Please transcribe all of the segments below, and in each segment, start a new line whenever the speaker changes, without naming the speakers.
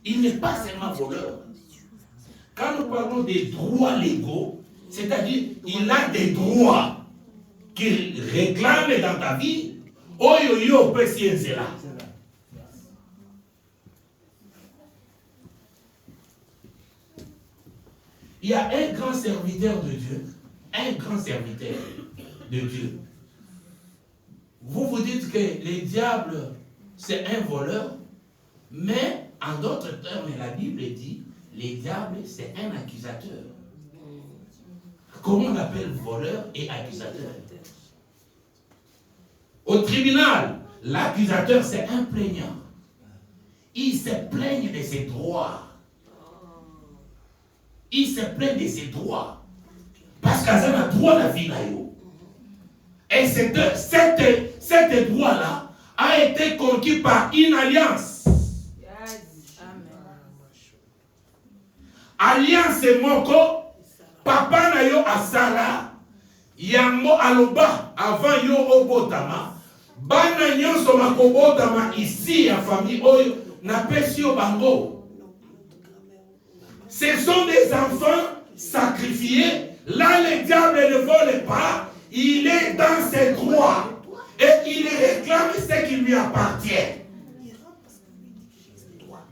il n'est pas seulement voleur. Quand nous parlons des droits légaux, c'est-à-dire il a des droits qu'il réclame dans ta vie. Oyo yo peut s'y là. Il y a un grand serviteur de Dieu. Un grand serviteur de Dieu. Vous vous dites que le diable, c'est un voleur, mais en d'autres termes, la Bible dit, le diable, c'est un accusateur. Comment on appelle voleur et accusateur? Au tribunal, l'accusateur, c'est un plaignant. Il se plaigne de ses droits. Il se plaint de ses droits. Parce qu'il a droit à la vie. Et cette droit-là a été conquis par une alliance. Alliance moko, papa na yo asala, yango aloba avant yo obotama, bana nyonso makobotama ici en famille oyo na pesi yo bango. Ce sont des enfants sacrifiés. Là, le diable ne vole pas. Il est dans ses droits. Et il réclame ce qui lui appartient.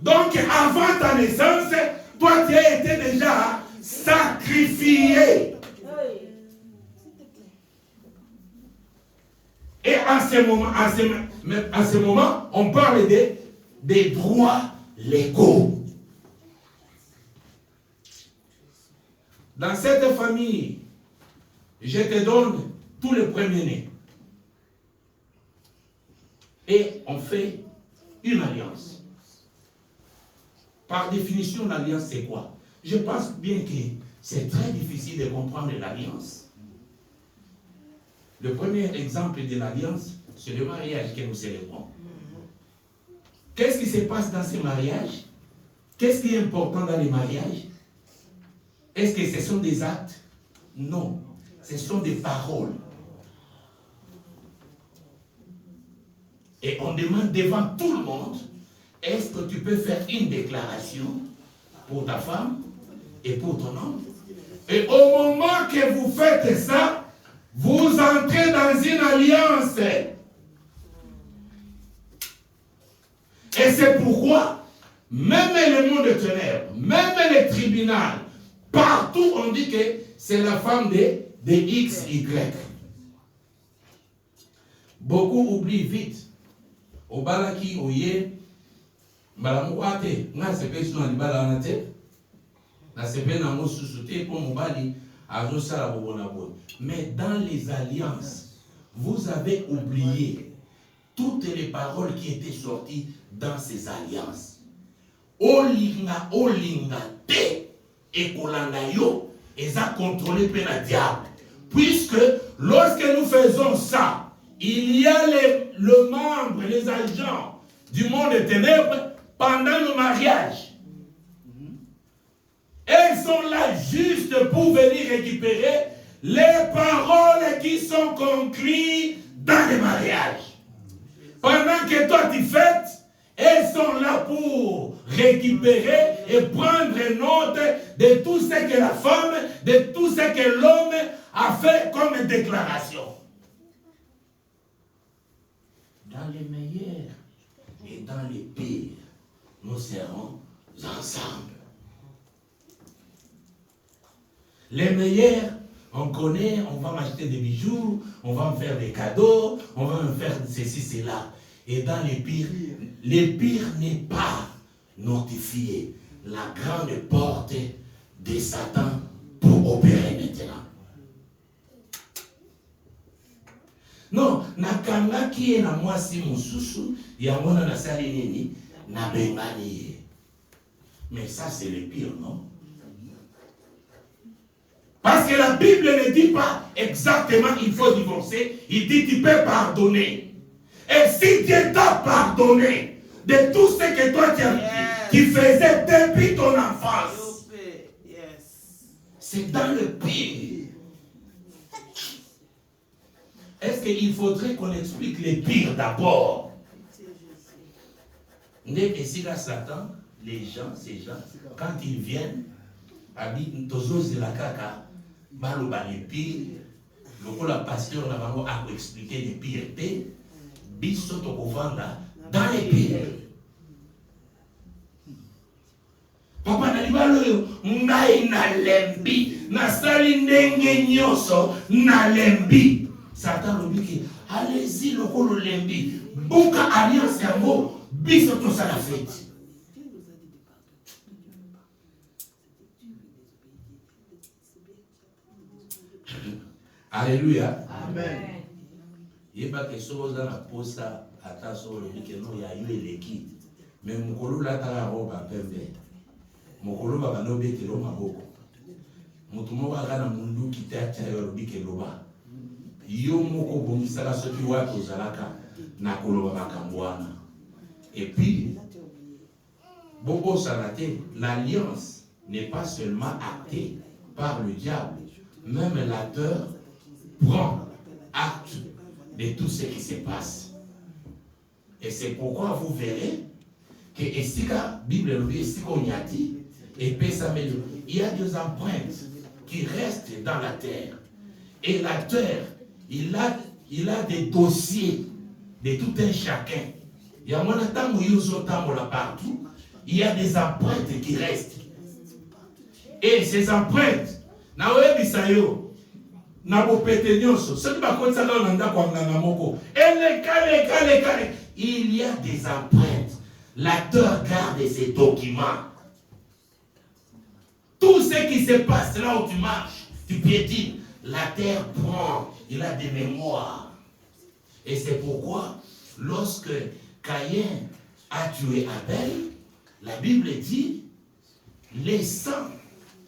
Donc, avant ta naissance, toi, tu as été déjà sacrifié. Et en ce moment, on parle des droits légaux. Dans cette famille, je te donne tous les premiers-nés. Et on fait une alliance. Par définition, l'alliance, c'est quoi? Je pense bien que c'est très difficile de comprendre l'alliance. Le premier exemple de l'alliance, c'est le mariage que nous célébrons. Qu'est-ce qui se passe dans ces mariages? Qu'est-ce qui est important dans les mariages? Est-ce que ce sont des actes? Non, ce sont des paroles. Et on demande devant tout le monde, est-ce que tu peux faire une déclaration pour ta femme et pour ton homme? Et au moment que vous faites ça, vous entrez dans une alliance. Et c'est pourquoi, même le monde de ténèbres, même les tribunaux, partout on dit que c'est la femme de XY. Beaucoup oublient vite. Au balaki, au yé, malamouate, n'a sepe sur l'ibala anate, n'a sepe n'a mot sous-souté pour m'obali, à la bobonabo. Mais dans les alliances, vous avez oublié toutes les paroles qui étaient sorties dans ces alliances. Olinga, te. Et Kolandayo, ils ont contrôlé par le diable. Puisque lorsque nous faisons ça, il y a le membre, les agents du monde des ténèbres pendant le mariage. Ils sont là juste pour venir récupérer les paroles qui sont conclues dans le mariage. Pendant que toi tu fêtes, ils sont là pour récupérer et prendre note de tout ce que la femme, de tout ce que l'homme a fait comme déclaration. Dans les meilleurs et dans les pires, nous serons ensemble. Les meilleurs, on connaît, on va m'acheter des bijoux, on va me faire des cadeaux, on va me faire ceci, cela. Et dans les pires n'est pas notifié. La grande porte de Satan pour opérer maintenant. Non, nakanga qui est na moi si mususu, yamona na sali nini, na bengani. Mais ça c'est le pire, non? Parce que la Bible ne dit pas exactement il faut divorcer, il dit tu peux pardonner. Et si Dieu t'a pardonné de tout ce que toi tu faisais depuis ton enfance, c'est dans le pire. Est-ce qu'il faudrait qu'on explique les pires d'abord? N'est que si la Satan, les gens, ces gens, quand ils viennent, habitent Tozo la Kaka, Baloba les pires, le pasteur a expliqué les pires, Biso Tokovanda, dans les pires. Papa Nalibalo, ngai na lembi, na sali ndenge nyoso, na lembi. Satan lobiki, allez-y lokolo lembi, buka alliance yango, biso to sala fête. Alléluia. Amen. Yeba ke soza na posa ata so lobiki no ya yo eleki. Mais mukolo la tala roba pembe. Mokolo baba no bete lo maboko. Mutu moko akana mundu kitacha yo lobike loba. Yo moko bomisaka soki wapi ozalaka na koloba makambwana. Et puis Bobo Salate, l'alliance n'est pas seulement actée par le diable, même l'acteur prend acte de tout ce qui se passe. Et c'est pourquoi vous verrez que Esika, Bible le dit, Esika Onyati, et Pesamelo, il y a des empreintes qui restent dans la terre. Et l'acteur, il a des dossiers de tout un chacun. Il y a mon là partout. Il y a des empreintes qui restent. Et ces empreintes, il y a des empreintes. L'acteur garde ses documents. Tout ce qui se passe là où tu marches, tu piétines, la terre prend, il a des mémoires. Et c'est pourquoi, lorsque Caïn a tué Abel, la Bible dit, les sangs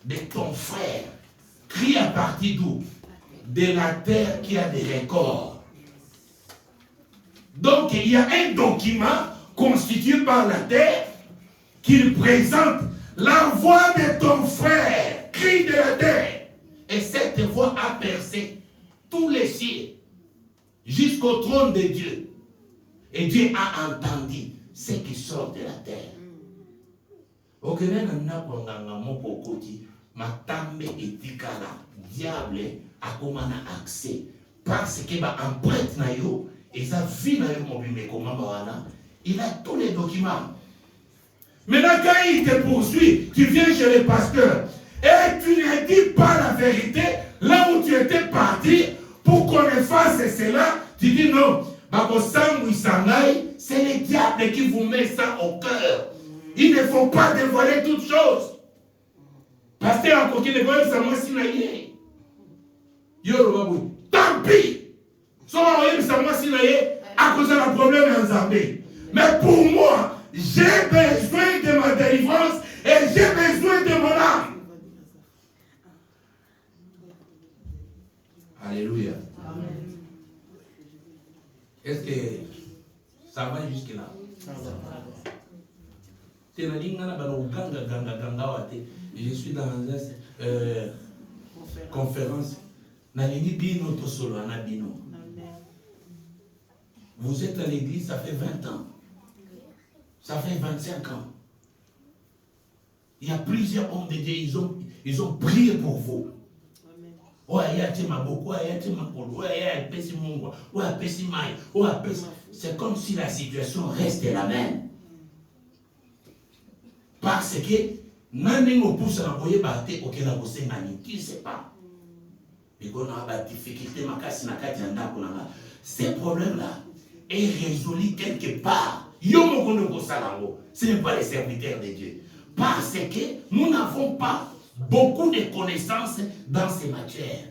de ton frère crient à partir d'où? De la terre qui a des records. Donc il y a un document constitué par la terre qui présente la voix de ton frère, crie de la terre. Et cette voix a percé tous les cieux jusqu'au trône de Dieu. Et Dieu a entendu ce qui sort de la terre. Matambe etikala, diable a comme un accès. Parce que ba empreinte na yo, et sa vie na yo mobile comment wana, il a tous les documents. Maintenant quand il te poursuit, tu viens chez le pasteur et tu ne dis pas la vérité là où tu étais parti pour qu'on efface cela, tu dis non. C'est le diable qui vous met ça au cœur. Il ne faut pas dévoiler toutes choses. Pasteur, quand il dévoile ça, moi, si naïe. Tant pis. À cause d'un problème en Zambie. Mais pour moi, j'ai besoin de ma délivrance et j'ai besoin de mon âme. Alléluia. Amen. Est-ce que ça va jusque-là? Je suis dans une conférence. Vous êtes à l'église, ça fait 20 ans. Ça fait 25 ans. Il y a plusieurs hommes de Dieu, ils ont prié pour vous. C'est comme si la situation reste la même. Parce que tu ne sais pas. Ces problèmes-là est résolu quelque part. Ce n'est pas les serviteurs de Dieu. Parce que nous n'avons pas beaucoup de connaissances dans ces matières.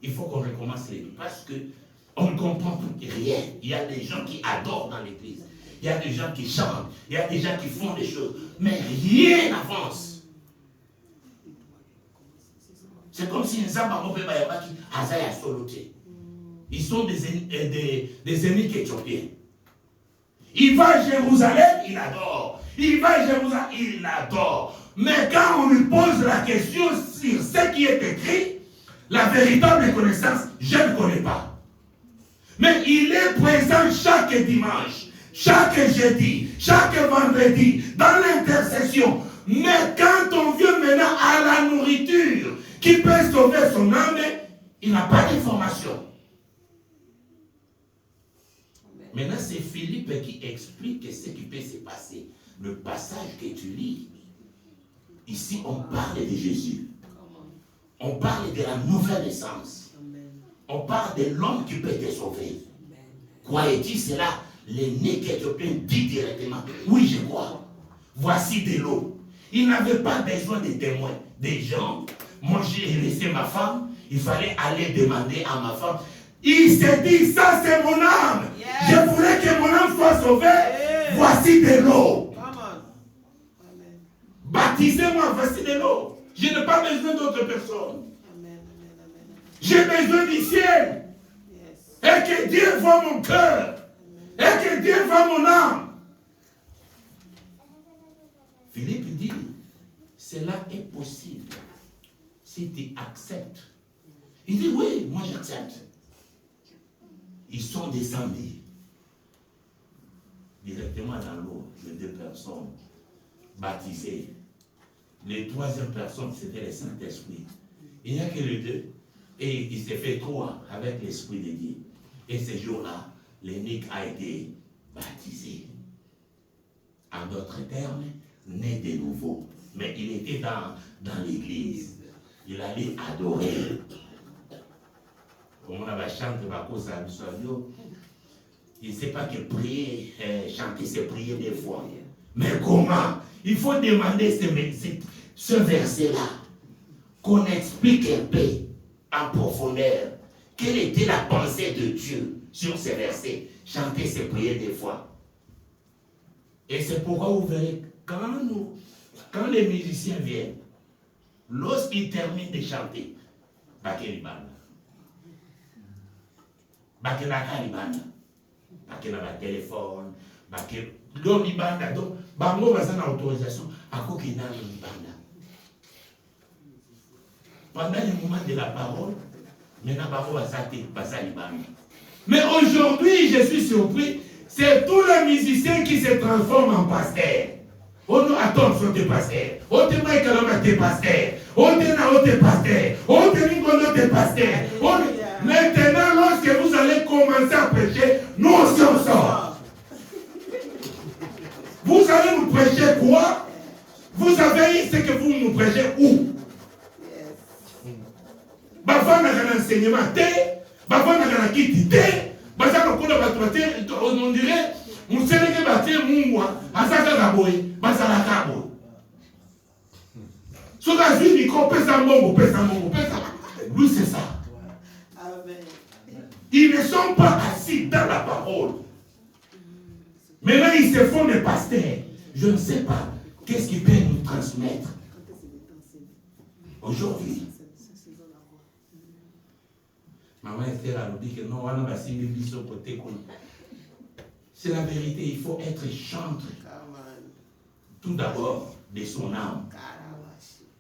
Il faut qu'on recommence les deux parce qu'on ne comprend rien. Il y a des gens qui adorent dans l'église. Il y a des gens qui chantent. Il y a des gens qui font des choses. Mais rien n'avance. C'est comme si ils sont des ennemis éthiopiens. Il va à Jérusalem, il adore. Il va à Jérusalem, il adore. Mais quand on lui pose la question sur ce qui est écrit, la véritable connaissance, je ne connais pas. Mais il est présent chaque dimanche, chaque jeudi, chaque vendredi, dans l'intercession. Mais quand on vient maintenant à la nourriture qui peut sauver son âme, il n'a pas d'information. Maintenant, c'est Philippe qui explique ce qui peut se passer. Le passage que tu lis, ici, on parle de Jésus. On parle de la nouvelle naissance. On parle de l'homme qui peut te sauver. Croyez-tu cela? L'aîné qu'Éthiopien dit directement, oui, je crois. Voici de l'eau. Il n'avait pas besoin de témoins, des gens. Moi, j'ai laissé ma femme, il fallait aller demander à ma femme. Il s'est dit, ça c'est mon âme. Yes. Je voulais que mon âme soit sauvée. Yes. Voici de l'eau. Baptisez-moi, voici de l'eau. Je n'ai pas besoin d'autres personnes. J'ai besoin du ciel. Yes. Et que Dieu voit mon cœur. Et que Dieu voit mon âme. Philippe dit, cela est possible si tu acceptes. Il dit, oui, moi j'accepte. Ils sont descendus directement dans l'eau, les deux personnes baptisées. Les troisième personne, c'était le Saint-Esprit. Il n'y a que les deux. Et il s'est fait trois avec l'Esprit de Dieu. Et ce jour-là, l'énigme a été baptisé. En d'autres termes, né de nouveau. Mais il était dans l'église. Il allait adorer. Comme on avait chanté, il ne sait pas que prier, chanter, c'est prier des fois. Mais comment? Il faut demander ce verset-là, qu'on explique un peu en profondeur. Quelle était la pensée de Dieu sur ces versets? Chanter, c'est prier des fois. Et c'est pourquoi vous verrez, quand les musiciens viennent, lorsqu'ils terminent de chanter, Bakelibana, Bakena téléphone, donc Libanda, donc Bango va sans autorisation, à Kokina Libanda. Pendant le moment de la parole, maintenant Bango va sans Libanda. Mais aujourd'hui, je suis surpris, c'est tous les musiciens qui se transforment en pasteurs. On nous attend sur des pasteurs. On te met calme des pasteurs. On te pasteur. On te dit qu'on est pasteur. Maintenant, lorsque vous allez commencer à prêcher, nous aussi on sort. Vous allez nous prêcher quoi? Vous avez eu ce que vous nous prêchez où? Bafan n'a qu'un enseignement, Bafan n'a qu'un kit, on dirait, on sait que bâtir Moumoua, à Sakakaboy, Basalakaboy. Ce gars, il dit qu'on pèse un mot, lui, c'est ça. Ils ne sont pas assis dans la parole. Maintenant, ils se font des pasteurs. Je ne sais pas qu'est-ce qu'ils peuvent nous transmettre. Aujourd'hui, maman Esther nous dit que non, on a passé une vie sur côté. C'est la vérité, il faut être chantre. Tout d'abord de son âme.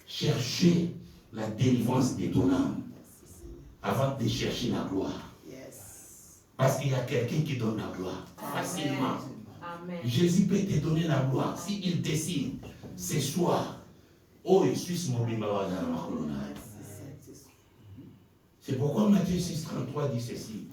Chercher la délivrance de ton âme avant de chercher la gloire. Parce qu'il y a quelqu'un qui donne la gloire facilement. Amen. Jésus peut te donner la gloire s'il décide ce soir. Oh, je suis mon bimba. C'est pourquoi Matthieu 6,33 dit ceci.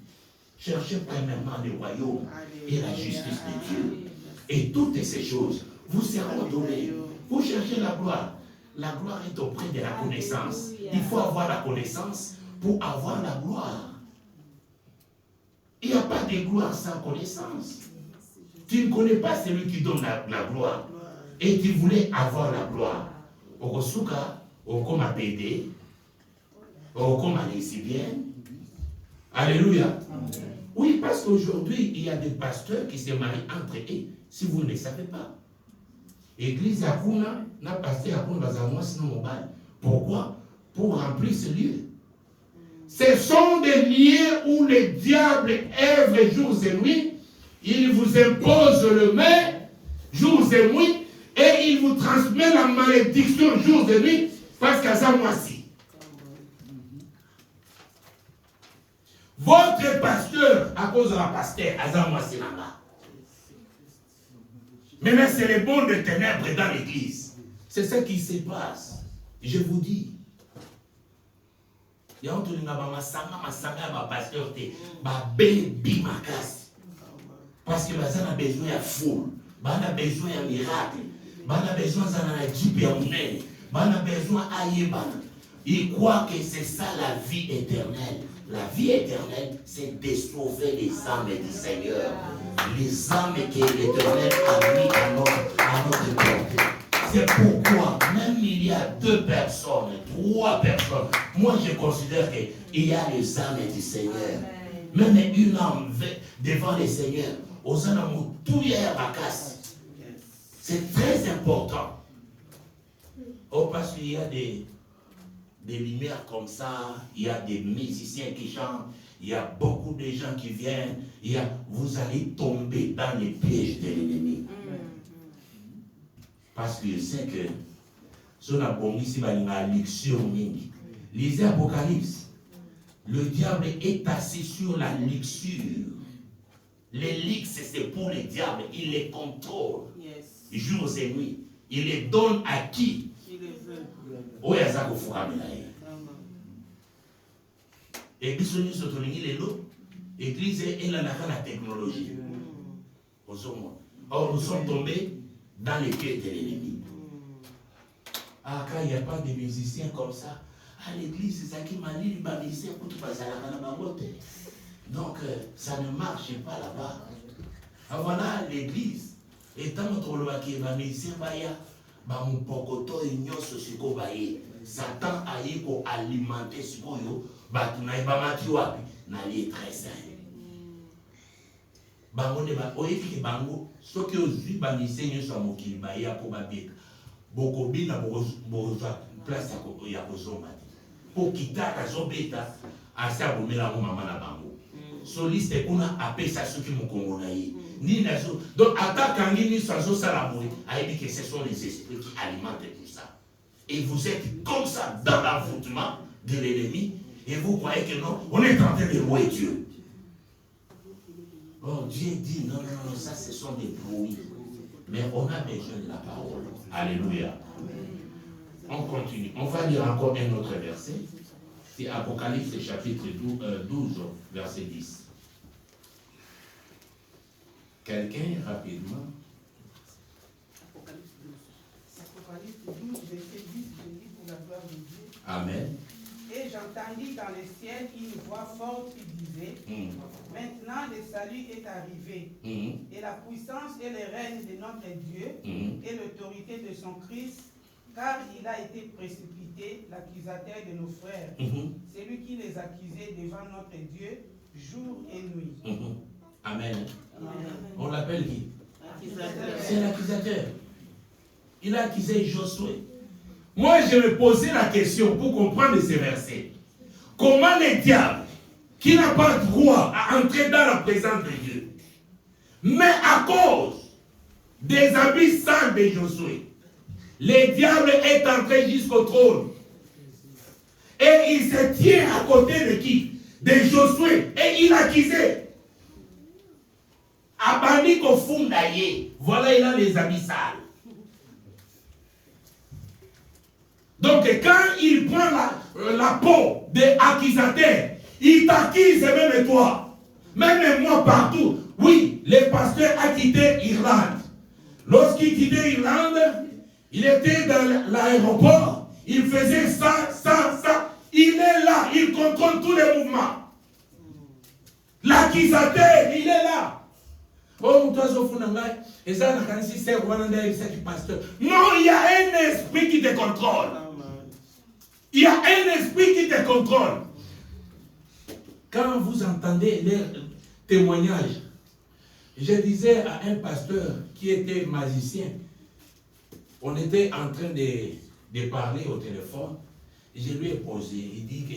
Cherchez premièrement le royaume et la justice de Dieu. Et toutes ces choses vous seront données. Vous cherchez la gloire. La gloire est auprès de la connaissance. Il faut avoir la connaissance pour avoir la gloire. Il n'y a pas de gloire sans connaissance. Tu ne connais pas celui qui donne la gloire. Et tu voulais avoir la gloire. Okosuka, okoma pédé, okoma lesbienne. Alléluia. Oui, parce qu'aujourd'hui, il y a des pasteurs qui se marient entre eux, si vous ne le savez pas. Église Akuna n'a passé à Akuna Bazamwa sinon mobile. Pourquoi? Pour remplir ce lieu. Ce sont des lieux où le diable œuvre jours et nuits. Il vous impose le mal jours et nuits et il vous transmet la malédiction jours et nuits parce qu'à ça mois-ci. Votre pasteur, à cause de la pasteur, Azam Wasinanga. Maintenant, c'est les bons de ténèbres dans l'église. C'est ce qui se passe. Je vous dis. Il y a un truc pasteur, baby makas. Parce que ça a besoin de foule, ça a besoin de miracle, ça a besoin de Jeep et monnaie, ça a besoin d'Ayebana. Il croit que c'est ça la vie éternelle. La vie éternelle, c'est de sauver les âmes du Seigneur. Les âmes que l'Éternel a mis à notre portée. C'est pourquoi, même il y a 2 personnes, 3 personnes, moi je considère qu'il y a les âmes du Seigneur. Même une âme devant le Seigneur, aux âmes tout y a la casse. C'est très important. Oh, parce qu'il y a des lumières comme ça, il y a des musiciens qui chantent, il y a beaucoup de gens qui viennent, vous allez tomber dans les pièges de l'ennemi. Parce que je sais que si on a bon ici, il y a une luxure. Lisez Apocalypse. Le diable est assis sur la luxure. Les luxes, c'est pour le diable. Il les contrôle. Jours et nuits. Il les donne à qui? Oui, à ça qu'il faut ramener. Église, l'église est la technologie. Or, nous sommes tombés dans les pieds de l'ennemi. Ah, quand il n'y a pas de musiciens comme ça, à l'église, c'est ça qui m'a dit, les musiciens pour tout passer à la canne. Donc, ça ne marche pas là-bas. Ah, voilà l'église. Et tant que les musiciens, mon pokoto et nyoso siko baye. Satan a eu pour alimenter ce qu'on a eu na lié très sain. Bango ne ba oyebi bango soki ozwi ba misenyo so mokili ba ya po ba beka. Boko bina bo place ya kozoma. Po kitaka zo beta asa bomela mo mama na bango. Soliste kuna apesa soki mokongo na ye. Ni na so donc attaque ngini sazo sala boye ayebi que ce sont les esprits qui alimentent tout ça. Et vous êtes comme ça dans l'envoûtement de l'ennemi et vous croyez que non, on est en train de louer Dieu. Oh, Dieu dit non, ça ce sont des bruits. Mais on a besoin de la parole. Alléluia. On continue. On va lire encore un autre verset. C'est Apocalypse chapitre 12, verset 10. Quelqu'un rapidement.
Apocalypse 12, verset 10, je lis pour la gloire de Dieu.
Amen.
Et j'entendis dans le ciel une voix forte qui disait, maintenant le salut est arrivé, et la puissance et le règne de notre Dieu, et l'autorité de son Christ, car il a été précipité, l'accusateur de nos frères, celui qui les accusait devant notre Dieu, jour et nuit.
Amen. On l'appelle qui? C'est l'accusateur. Il a accusé Josué. Moi, je me posais la question pour comprendre ces versets. Comment le diable, qui n'a pas droit à entrer dans la présence de Dieu, mais à cause des habits sales de Josué, le diable est entré jusqu'au trône. Et il se tient à côté de qui? De Josué. Et il accusait. Abani Kofundaye. Voilà, il a les habits sales. Donc, quand il prend la peau des accusateurs, il t'accuse même toi, même moi partout. Oui, le pasteur a quitté l'Irlande. Lorsqu'il quittait l'Irlande, il était dans l'aéroport, il faisait ça. Il est là, il contrôle tous les mouvements. L'accusateur, il est là. Oh, toi, et ça, non, il y a un esprit qui te contrôle. Il y a un esprit qui te contrôle. Quand vous entendez les témoignages, je disais à un pasteur qui était magicien, on était en train de parler au téléphone, et je lui ai posé, il dit que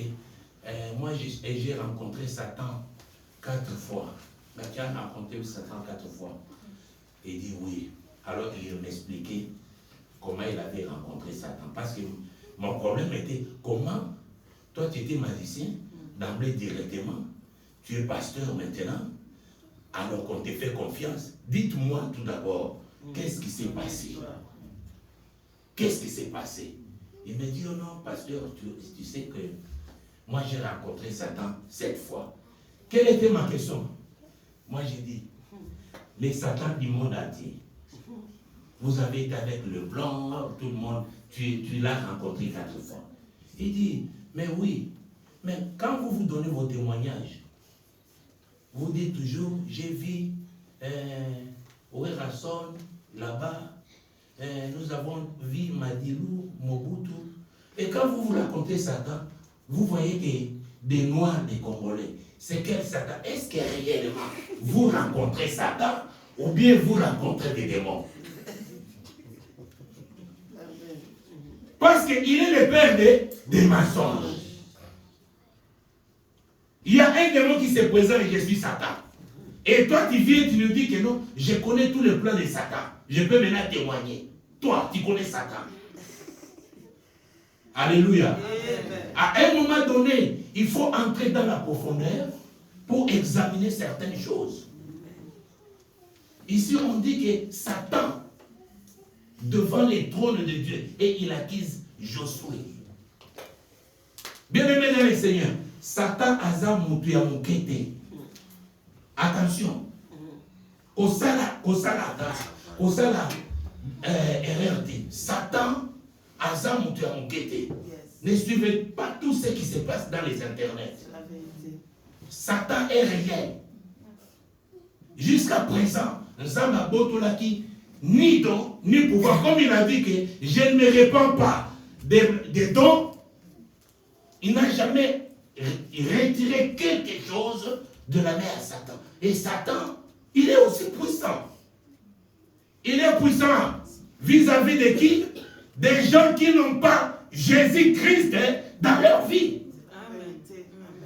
moi j'ai rencontré Satan 4 fois. Tu as rencontré Satan 4 fois. Il dit oui. Alors il m'expliquait comment il avait rencontré Satan. Parce que mon problème était comment toi tu étais magicien, d'emblée directement, tu es pasteur maintenant, alors qu'on te fait confiance. Dites-moi tout d'abord, qu'est-ce qui s'est passé? Qu'est-ce qui s'est passé? Il me dit, oh non, pasteur, tu sais que moi j'ai rencontré Satan 7 fois. Quelle était ma question? Moi j'ai dit, les Satans du monde entier. Vous avez été avec le blanc, tout le monde, tu l'as rencontré 4 fois. Il dit, mais oui, mais quand vous donnez vos témoignages, vous dites toujours, j'ai vu Oerasson là-bas, nous avons vu Madilou, Mobutu. Et quand vous racontez Satan, vous voyez que des Noirs, des Congolais, c'est quel Satan? Est-ce que réellement vous rencontrez Satan ou bien vous rencontrez des démons? Parce qu'il est le père des mensonges. Il y a un démon qui se présente et je suis Satan. Et toi, tu viens, tu nous dis que non, je connais tous les plans de Satan. Je peux maintenant témoigner. Toi, tu connais Satan. Alléluia. À un moment donné, il faut entrer dans la profondeur pour examiner certaines choses. Ici, on dit que Satan, devant les trônes de Dieu, et il accuse Josué. Bien-aimé dans le Seigneur, Satan a monté à mon quête. Attention. Osala RRT. Satan a monté à mon quête. Ne suivez pas tout ce qui se passe dans les internets. Satan est réel. Jusqu'à présent, Nzamba Botolaki, ni don, ni pouvoir. Comme il a dit que je ne me répands pas des dons, il n'a jamais retiré quelque chose de la main à Satan. Et Satan, il est aussi puissant. Il est puissant vis-à-vis de qui? Des gens qui n'ont pas Jésus-Christ dans leur vie.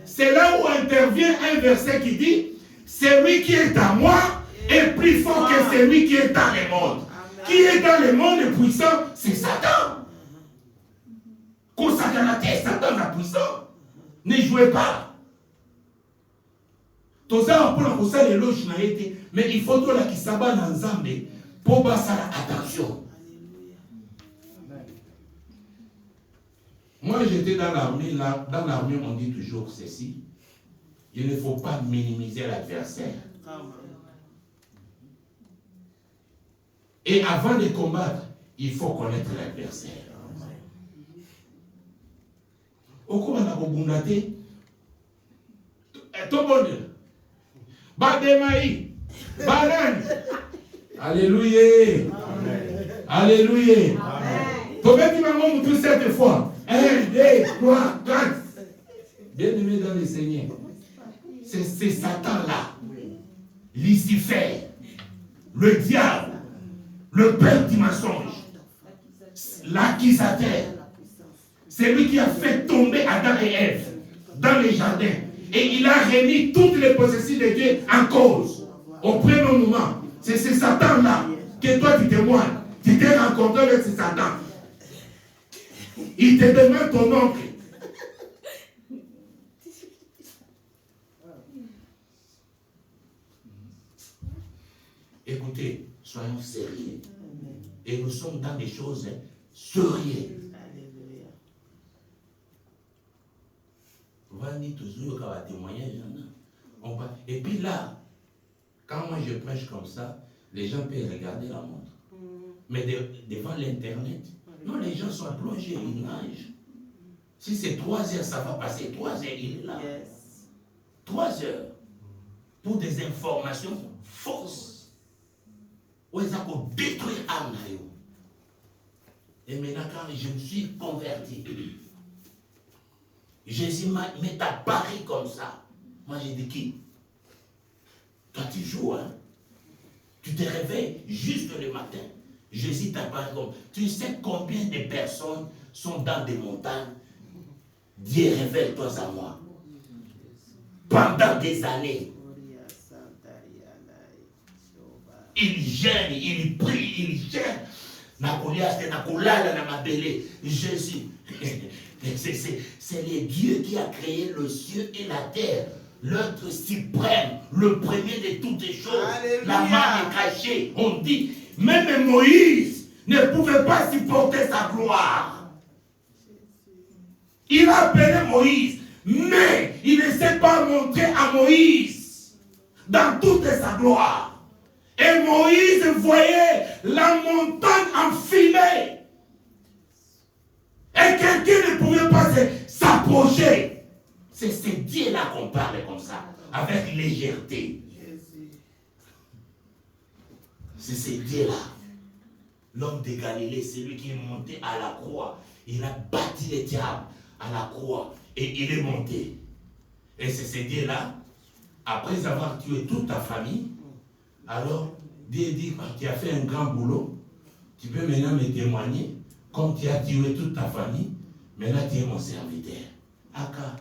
C'est là où intervient un verset qui dit, celui qui est à moi est plus fort que celui qui est dans le monde. Qui est dans le monde est puissant, c'est Satan. Quand Satan est Satan est puissant. Ne jouez pas. Tout ça, pour ça, les loges n'a été. Mais il faut tout là qui s'abat dans Zambé pour passer attention. Moi, j'étais dans l'armée. Dans l'armée, on dit toujours ceci. Il ne faut pas minimiser l'adversaire. Et avant de combattre, il faut connaître l'adversaire. Au cours de la bobundate, tout bon Dieu. Bademaï, Baran. Alléluia. Alléluia. Tout le monde tout cette fois. 1, 2, 3, 4. Bien-aimé dans le Seigneur. C'est Satan là. Lucifer. Le diable. Le père du mensonge. L'accusateur. C'est lui qui a fait tomber Adam et Ève dans les jardins. Et il a remis toutes les possessions de Dieu en cause. Au premier moment. C'est ce Satan-là que toi tu témoignes. Tu t'es rencontré avec ce Satan. Il te demande ton oncle. Écoutez, soyons sérieux. Et nous sommes dans des choses sérieuses. On dit toujours qu'il y a des témoignages. Et puis là, quand moi je prêche comme ça, les gens peuvent regarder la montre. Mais devant l'internet, non, les gens sont plongés, ils nagent. Si c'est 3 heures, ça va passer 3 heures, il est là. 3 heures. Pour des informations fausses. Où ils ont détruit l'âme. Et maintenant, quand je me suis converti, Jésus m'est apparu comme ça. Moi, j'ai dit qui? Toi, tu joues, hein? Tu te réveilles juste le matin. Jésus t'apparaît comme. Tu sais combien de personnes sont dans des montagnes? Dieu révèle-toi à moi. Pendant des années. Il gêne, il prie, il gêne. Jésus. C'est le Dieu qui a créé le ciel et la terre. l'être suprême, le premier de toutes les choses.
Alléluia.
La main est cachée. On dit, même Moïse ne pouvait pas supporter sa gloire. Il a appelé Moïse, mais il ne s'est pas montré à Moïse dans toute sa gloire. Et Moïse voyait la montagne en fumée. Et quelqu'un ne pouvait pas s'approcher. C'est ce Dieu-là qu'on parle comme ça, avec légèreté. C'est ce Dieu-là. L'homme de Galilée, c'est lui qui est monté à la croix. Il a bâti les diables à la croix et il est monté. Et c'est ce Dieu-là, après avoir tué toute ta famille, alors Dieu dit, tu as fait un grand boulot, tu peux maintenant me témoigner, comme tu as tué toute ta famille, maintenant tu es mon serviteur. Aka.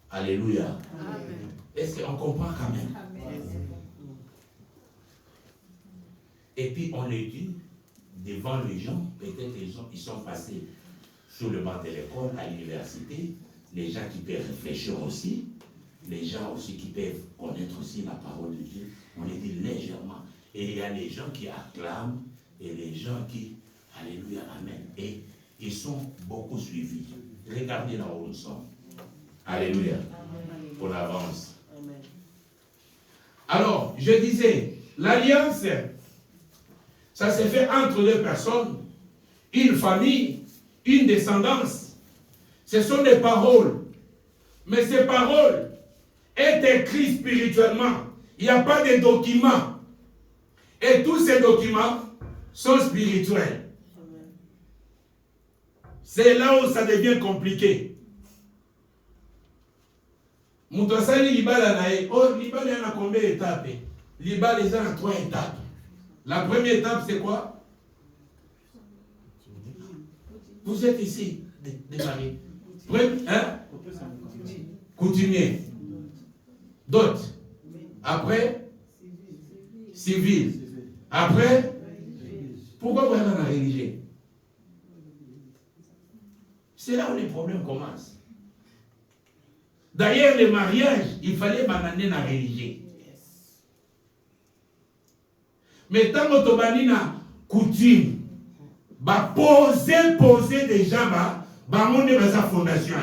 Alléluia. Amen. Est-ce qu'on comprend quand même? Amen. Et puis on le dit devant les gens, peut-être ils sont passés sur le banc de l'école, à l'université, les gens qui peuvent réfléchir aussi, les gens aussi qui peuvent connaître aussi la parole de Dieu, on les dit légèrement. Et il y a les gens qui acclament et les gens qui, alléluia, amen. Et ils sont beaucoup suivis. Regardez là où nous sommes. Alléluia. Amen. On avance. Amen. Alors, je disais, l'alliance, ça s'est fait entre deux personnes, une famille, une descendance. Ce sont des paroles. Mais ces paroles est écrit spirituellement. Il n'y a pas de documents. Et tous ces documents sont spirituels. C'est là où ça devient compliqué. Moutouassali Libala nae. Oh, Libala il y en a combien d'étapes? Libala il y en a 3 étapes. La première étape c'est quoi? Vous êtes ici, démarrez. Hein? Coutumier. Dot. Après, civil. Après, pourquoi vous avez la religion? C'est là où les problèmes commencent. D'ailleurs, le mariage, il fallait m'amener la religion. Mais tant que tu as une coutume, poser des gens, on est dans sa fondation.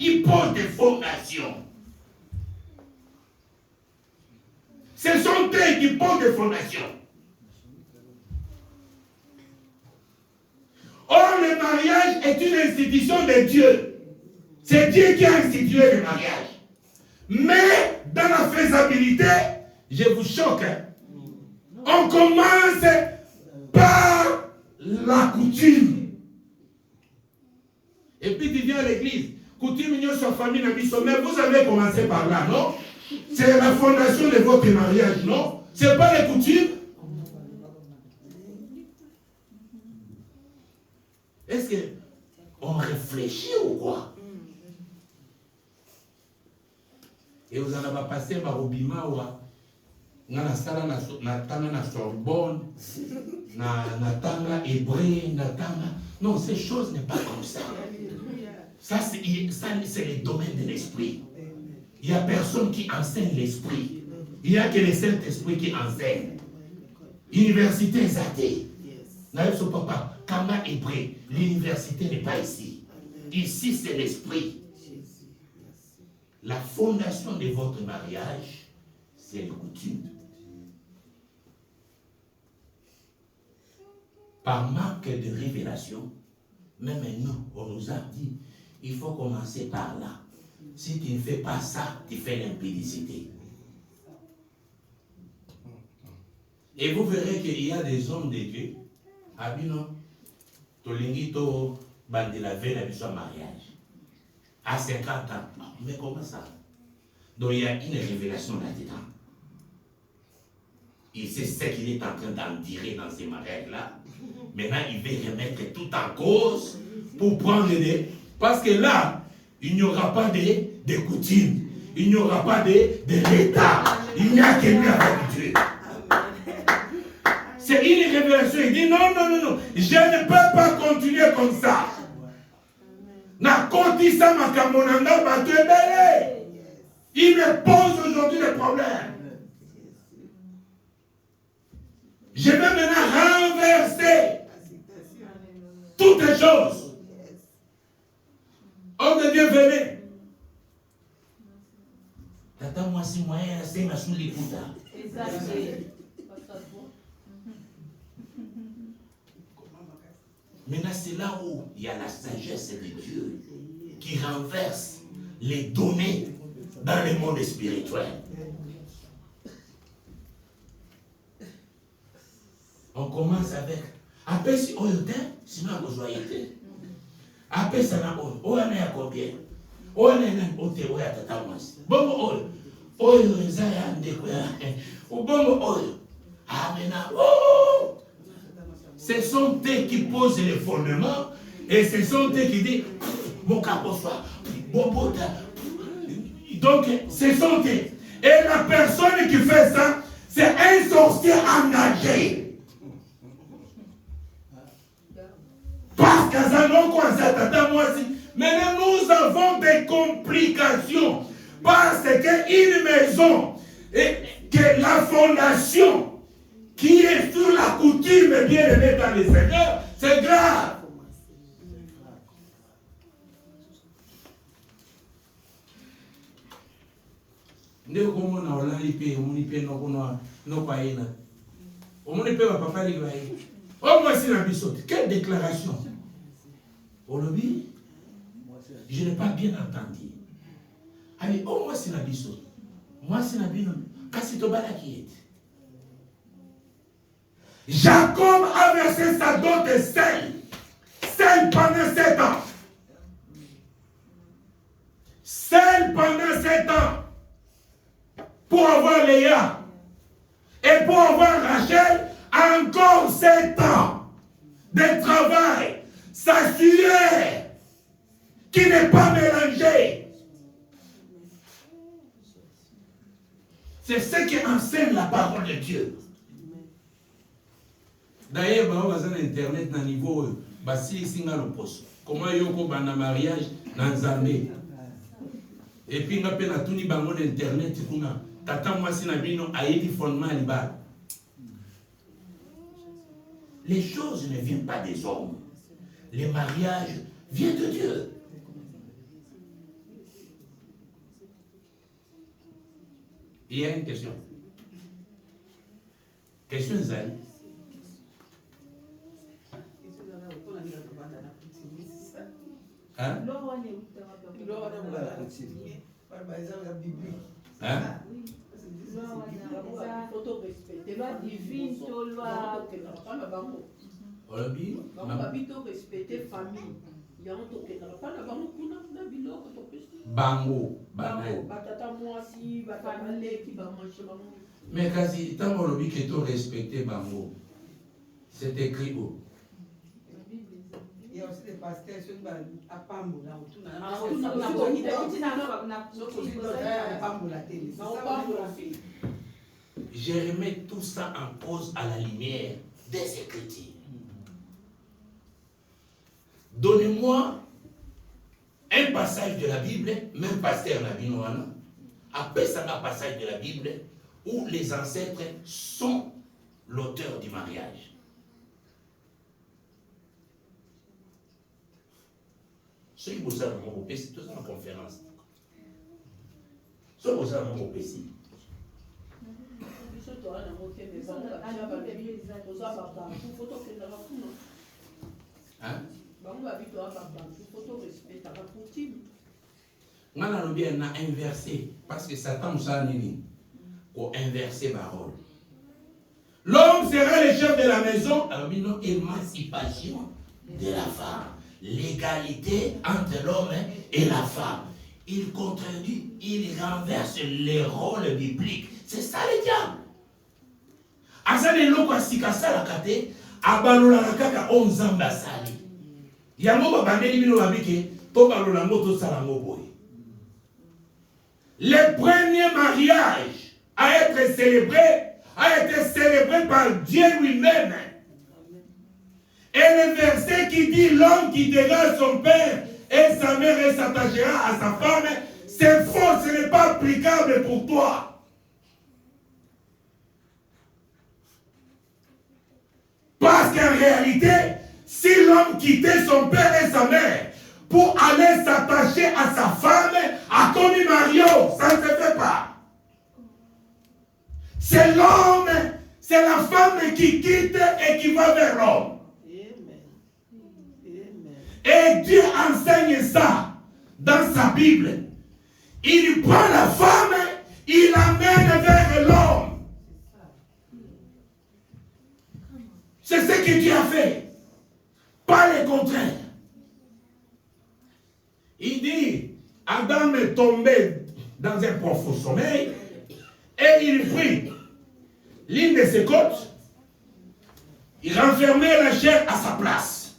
Il pose des fondations. Ce sont eux qui posent des fondations. Or, le mariage est une institution de Dieu. C'est Dieu qui a institué le mariage. Mais, dans la faisabilité, je vous choque, on commence par la coutume. Et puis tu viens à l'église. Coutume, sur famille, mais vous avez commencé par là, non? C'est la fondation de votre mariage, non? C'est pas les coutumes? Est-ce qu'on réfléchit ou quoi? Et vous en avez passé par Obima ou na sala na tanga na Sorbonne, na tanga hébreu, na tanga. Non, ces choses n'est pas comme ça. Ça c'est le domaine de l'esprit. Il n'y a personne qui enseigne l'esprit. Il n'y a que le Saint-Esprit qui enseigne. Université est athée. N'ayez ce papa, Kama hébreu, l'université n'est pas ici. Ici c'est l'esprit. La fondation de votre mariage, c'est les coutumes. Par manque de révélation, même nous, on nous a dit, il faut commencer par là. Si tu ne fais pas ça, tu fais l'impudicité. Et vous verrez qu'il y a des hommes de Dieu, Abino, Tolingito, Bandelavelle, avec son mariage, à 50 ans. Mais comment ça? Donc il y a une révélation là-dedans. Il sait ce qu'il est en train d'en dire dans ces mariages-là. Maintenant, il veut remettre tout en cause pour prendre des... Parce que là, il n'y aura pas de coutumes. Il n'y aura pas de l'état. Il n'y a que lui avec Dieu. C'est une révélation. Il dit non. Je ne peux pas continuer comme ça. Na kotisa makambo na nga bato ebele. Il me pose aujourd'hui des problèmes. Je vais maintenant renverser toutes les choses. Homme de Dieu, venez. Tata, moi, si moi, c'est ma sous les poutas. Maintenant, c'est là où il y a la sagesse de Dieu qui renverse les données dans le monde spirituel. On commence avec après si on était, sinon on doit être. Après ça on est à combien? On est au théorie à tata moi. Bon oh ça y a des quoi. Bon oh ah maintenant oh ce sont eux qui posent les fondements et ce sont eux qui disent mon capot soit bon donc ce sont eux. Et la personne qui fait ça, c'est un sorcier engagé. Parce que ça non maintenant nous avons des complications. Parce qu'une maison, et que la fondation qui est sur la coutume bien aimée dans le Seigneur, c'est grave. Quelle déclaration? Je n'ai pas bien entendu. Allez, oh, moi c'est la biso. Moi c'est la biso. Kassitobala qui est. Jacob a versé sa dot de sel. Sel pendant 7 ans. Sel pendant 7 ans. Pour avoir Léa. Et pour avoir Rachel, encore 7 ans de travail. S'assurer qu'il n'est pas mélangé. C'est ce qui enseigne la parole de Dieu. D'ailleurs, on va sur Internet à niveau basi singa le poste. Comment yoko bana mariage dans Zambie. Et puis on appelle à tout ni bango d'Internet kuna. Tata moi si na bino aïdi fondement liba. Les choses ne viennent pas des hommes. Les mariages viennent de Dieu. Il y a une question. Question Zali. Hein? Hein? Bango, mais quasi tant qu'on dit que tu respectes Bango, c'est écrit où? Il y a aussi des pasteurs à Pambola. Je remets tout ça en cause à la lumière des Écritures. Donnez-moi un passage de la Bible, même pasteur Nabinoana, après ça un passage de la Bible où les ancêtres sont l'auteur du mariage. Ceux qui vous avez mon PC, tout ça en conférence. Ceux qui vous avez mon PC. Hein? On a bien inversé parce que Satan nous a dit pour inverser parole. L'homme sera le chef de la maison. Alors, non, émancipation de la femme. L'égalité entre l'homme et la femme. Il contredit, il renverse les rôles bibliques. C'est ça le diable. Azali loko asikasa la kate, abalola la kaka 11 ans basali. Yango babandeli bino babike, to balola moto salango boy. Le premier mariage a été célébré par Dieu lui-même. Et le verset qui dit l'homme qui dégage son père
et sa mère et s'attachera à sa femme, c'est faux, ce n'est pas applicable pour toi. Parce qu'en réalité, si l'homme quittait son père et sa mère pour aller s'attacher à sa femme, à Tony Mario, ça ne se fait pas. C'est l'homme, c'est la femme qui quitte et qui va vers l'homme. Et Dieu enseigne ça dans sa Bible. Il prend la femme, il l'amène vers l'homme. C'est ce que Dieu a fait. Pas le contraire. Il dit, Adam est tombé dans un profond sommeil et il prit l'une de ses côtes, il renfermait la chair à sa place.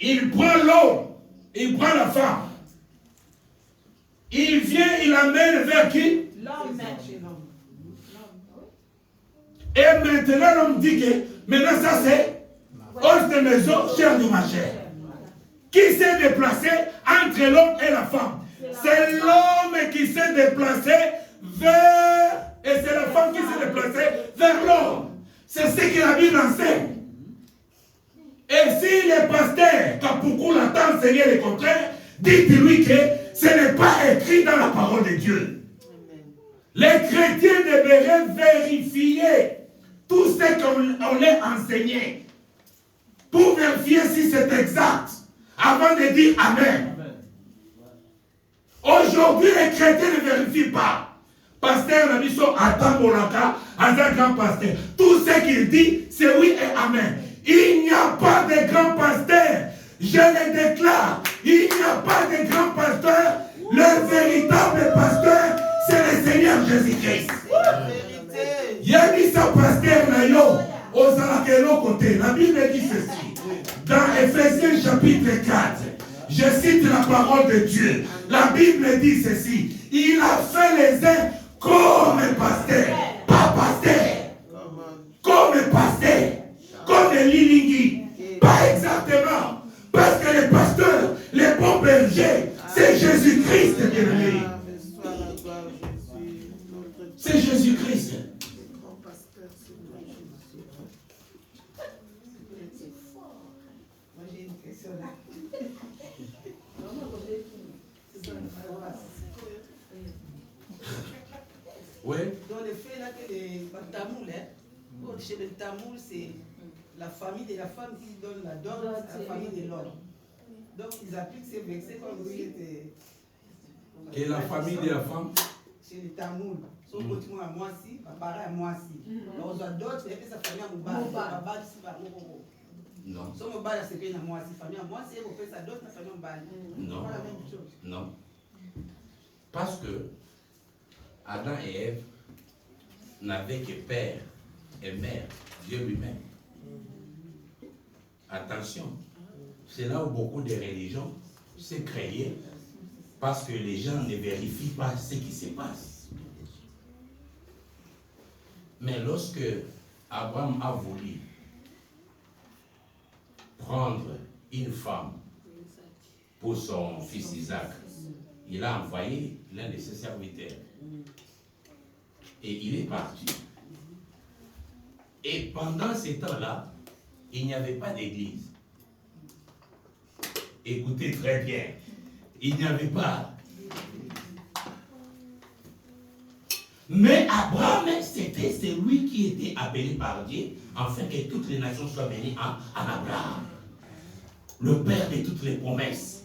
Il prend l'homme, il prend la femme. Il vient, il l'amène vers qui?
L'homme.
Et maintenant, l'homme dit que, maintenant ça c'est os de mes os, chair de ma chair. Qui s'est déplacé entre l'homme et la femme? C'est l'homme qui s'est déplacé vers, et c'est la femme qui s'est déplacée vers l'homme. C'est ce que la Bible enseigne. Et si le pasteur, quand beaucoup l'entend enseigner le contraire, dites-lui que ce n'est pas écrit dans la parole de Dieu. Les chrétiens devraient vérifier tout ce qu'on leur enseigné pour vérifier si c'est exact avant de dire Amen. Aujourd'hui, les chrétiens ne vérifient pas. Pasteur Nabiso attend Molaka, un grand pasteur. Tout ce qu'il dit, c'est oui et Amen. Il n'y a pas de grand pasteur. Je le déclare. Il n'y a pas de grand pasteur. Le véritable pasteur, c'est le Seigneur Jésus-Christ. Il y a dit ça, pasteur Nayo, aux Alakelo côté. La Bible dit ceci. Dans Ephésiens chapitre 4, je cite la parole de Dieu. La Bible dit ceci. Il a fait les uns comme pasteur, pas pasteur. Comme pasteur. Comme les Lilingi. Pas exactement. Parce que les pasteurs, les bons bergers, c'est Jésus-Christ, bien-aimé. C'est Jésus-Christ.
Moi j'ai une question là.
Oui.
Dans le fait là que les Tamoul, chez les Tamoul, c'est la famille de la femme qui donne la dot à la famille de l'homme. Donc ils appliquent ces versets comme si c'était.
Et la famille de la femme?
Chez les Tamoul. Son continue à moi si, pareil à moi si. Donc on a d'autres, et puis sa famille à Mouba.
Non.
Son Mouba c'est bien à moi si, famille à moi si, et vous faites ça d'autres, la famille à Mouba.
Non.
C'est pas la même chose.
Non. Parce que Adam et Ève n'avaient que père et mère, Dieu lui-même. Attention, c'est là où beaucoup de religions se créent parce que les gens ne vérifient pas ce qui se passe. Mais lorsque Abraham a voulu prendre une femme pour son fils Isaac, il a envoyé l'un de ses serviteurs. Et il est parti. Et pendant ce temps-là, il n'y avait pas d'église. Écoutez très bien. Il n'y avait pas. Mais Abraham, c'était celui qui était appelé par Dieu afin que toutes les nations soient bénies en Abraham. Le père de toutes les promesses.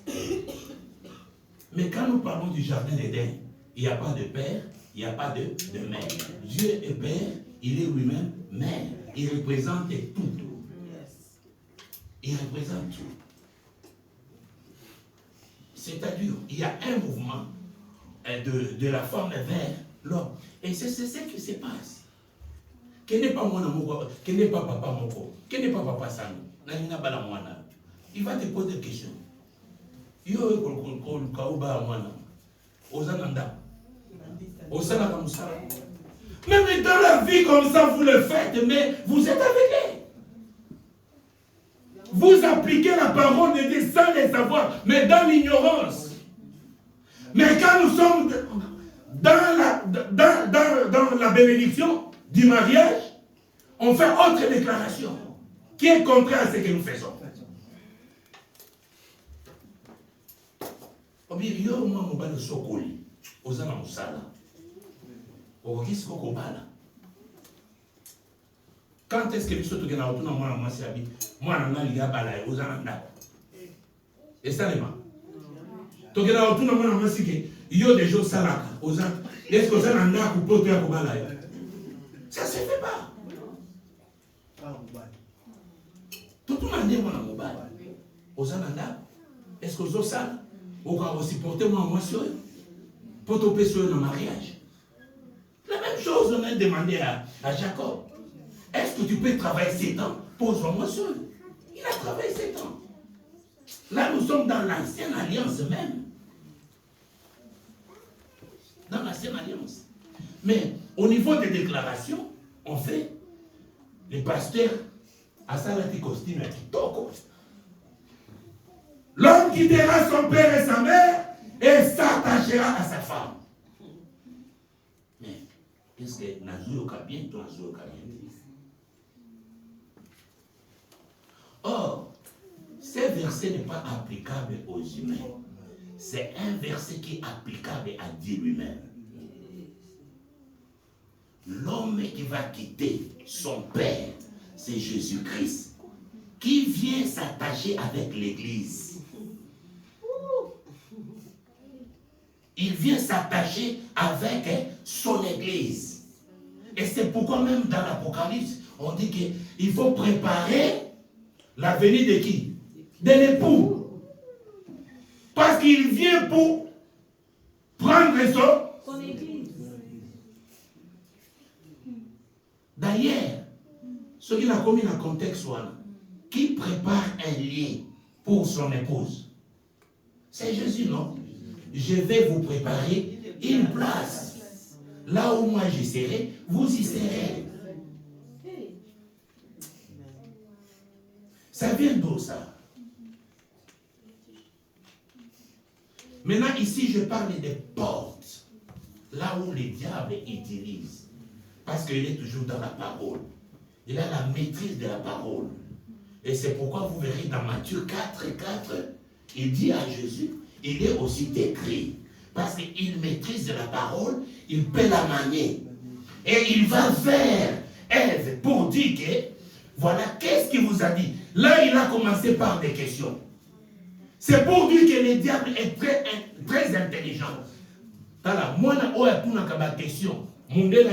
Mais quand nous parlons du jardin d'Éden, il n'y a pas de père, il n'y a pas de mère. Dieu est père, il est lui-même mère. Il représente tout. Il représente tout. C'est-à-dire, il y a un mouvement de la femme vers l'homme. Et c'est ce qui se passe. Quel n'est pas mon amour, quel n'est pas papa moko, quel n'est pas papa Sano, il va te poser des questions. Même dans la vie comme ça, vous le faites, mais vous êtes aveuglés. Vous
Vous appliquez la parole de Dieu sans les savoir, mais dans l'ignorance. Mais quand nous sommes dans la bénédiction du mariage, on fait autre déclaration qui est contraire à ce que nous faisons. Quand est-ce que nous sommes tous moi, et ça, les mains. Il y a des choses salaka. Est-ce que vous avez un arc ou pas? Ça ne se fait pas. Tout le monde est mon amour. Est-ce que vous avez ça? Vous avez aussi porté moi pour te payer dans le mariage. La même chose, on a demandé à Jacob. Est-ce que tu peux travailler 7 ans? Pose-moi seul. Il a travaillé 7 ans. Là, nous sommes dans l'ancienne alliance même. Dans l'ancienne alliance. Mais au niveau des déclarations, on fait les pasteurs à Salati costume à Kitoko. L'homme quittera son père et sa mère et s'attachera à sa femme. Mais qu'est-ce que Nazou bien, toi Nazou bien? Or, ce verset n'est pas applicable aux humains. C'est un verset qui est applicable à Dieu lui-même. L'homme qui va quitter son père, c'est Jésus-Christ, qui vient s'attacher avec l'Église. Il vient s'attacher avec son Église. Et c'est pourquoi même dans l'Apocalypse, on dit qu'il faut préparer la venue de qui? De l'époux. Parce qu'il vient pour prendre son Église. D'ailleurs, ce qu'il a commis dans le contexte, qui prépare un lit pour son épouse? C'est Jésus, non? Je vais vous préparer une place. Là où moi je serai, vous y serez. Ça vient d'où ça? Maintenant, ici, je parle des portes. Là où les diables utilisent. Parce qu'il est toujours dans la parole. Il a la maîtrise de la parole. Et c'est pourquoi vous verrez dans Matthieu 4:4, il dit à Jésus, il est aussi écrit. Parce qu'il maîtrise la parole, il peut la manier. Et il va vers Ève pour dire que, voilà, qu'est-ce qu'il vous a dit? Là, il a commencé par des questions. C'est pour dire que le diable est très intelligent. Moi, je suis en question. Mon déjà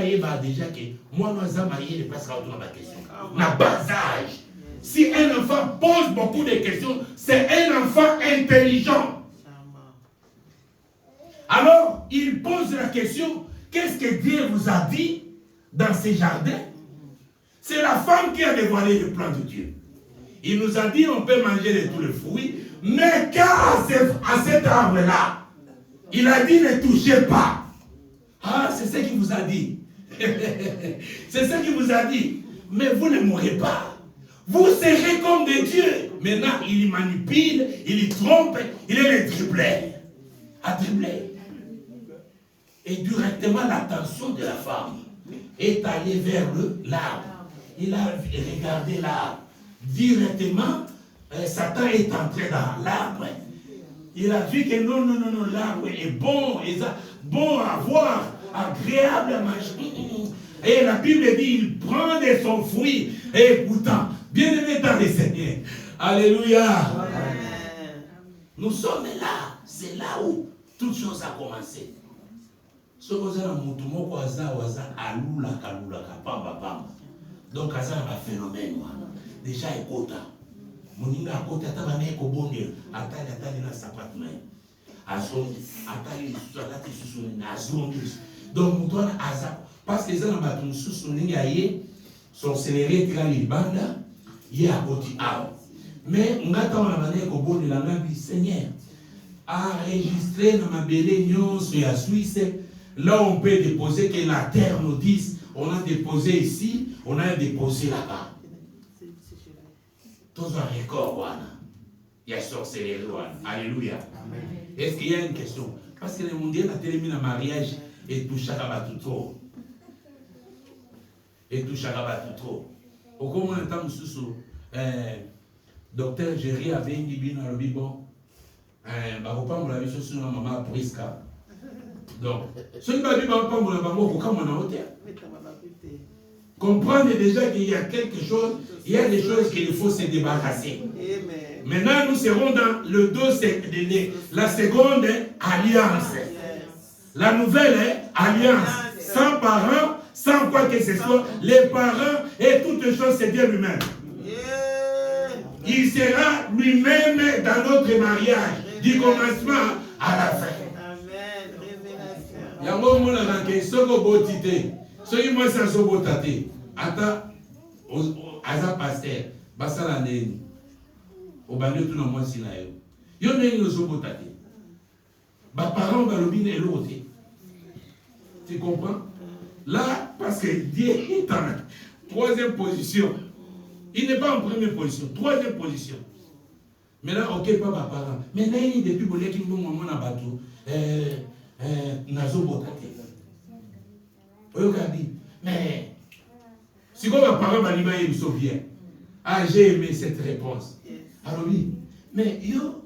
que moi, je suis parce que question. Na bas âge. Si un enfant pose beaucoup de questions, c'est un enfant intelligent. Alors, il pose la question, qu'est-ce que Dieu vous a dit dans ces jardins? C'est la femme qui a dévoilé le plan de Dieu. Il nous a dit on peut manger de tous les fruits, mais car à cet arbre-là, il a dit ne touchez pas. Ah, c'est ce qu'il vous a dit. C'est ce qu'il vous a dit. Mais vous ne mourrez pas. Vous serez comme des dieux. Maintenant, il manipule, il trompe, il est le dribbler. À dribbler. Et directement, l'attention de la femme est allée vers l'arbre. Il a regardé l'arbre. Directement, Satan est entré dans l'arbre. Il a vu que non, l'arbre est bon, bon à voir, agréable à manger. Et la Bible dit, il prend de son fruit. Et écoutant, bien aimé dans les Seigneurs. Alléluia. Amen. Nous sommes là. C'est là où toute chose a commencé. Ce que vous avez donc, il y a un phénomène. Déjà, écoute. Moninga côté atabane ko bonde atali na sapato na azongi atali atati susuni na azongi donc mutwana aza parce que les gens battu susuni ngaye son céléré tira libanda ye akoti awo mais ngata wana bane ko bonde la ngambi Seigneur enregistré dans ma belé nyonso ya Suisse là on peut déposer que la terre nous dise on a déposé ici on a déposé là-bas.
Tous un record, il y a sorcellerie. Alléluia. Est-ce qu'il y a une question? Parce que le mondial a terminé le mariage et tout chaque trop. Et tout chaque trop. Au comment on entend sous docteur Géry avait dit bien dans le bon. Baropa mon avis sur ma maman Prisca. Donc, ce qui va dire baropa mon avis comment on a ôté. Comprendre déjà qu'il y a quelque chose, il y a des choses qu'il faut se débarrasser. Maintenant, nous serons dans le la seconde alliance. La nouvelle alliance. Sans parents, sans quoi que ce soit, les parents et toutes choses, c'est Dieu lui-même. Il sera lui-même dans notre mariage, du commencement à la fin.
Amen. Révélation.
Yango mona ranke soko botité. Soki moi ça so botate. Ata aza pasteur, basala neni. Obande tout na moi sina yo. Yo neni no so botate. Ba parents ba lobine elote. Tu comprends? Là, parce que Dieu est en troisième position. Il n'est pas en première position, troisième position. Maintenant, ok, pas ma parent. Mais là, il depuis que je suis maman na bateau, nazo botate. Mais si comme ma parent m'a dit, il me souvient. Ah, j'ai aimé cette réponse. Alors oui, mais yo,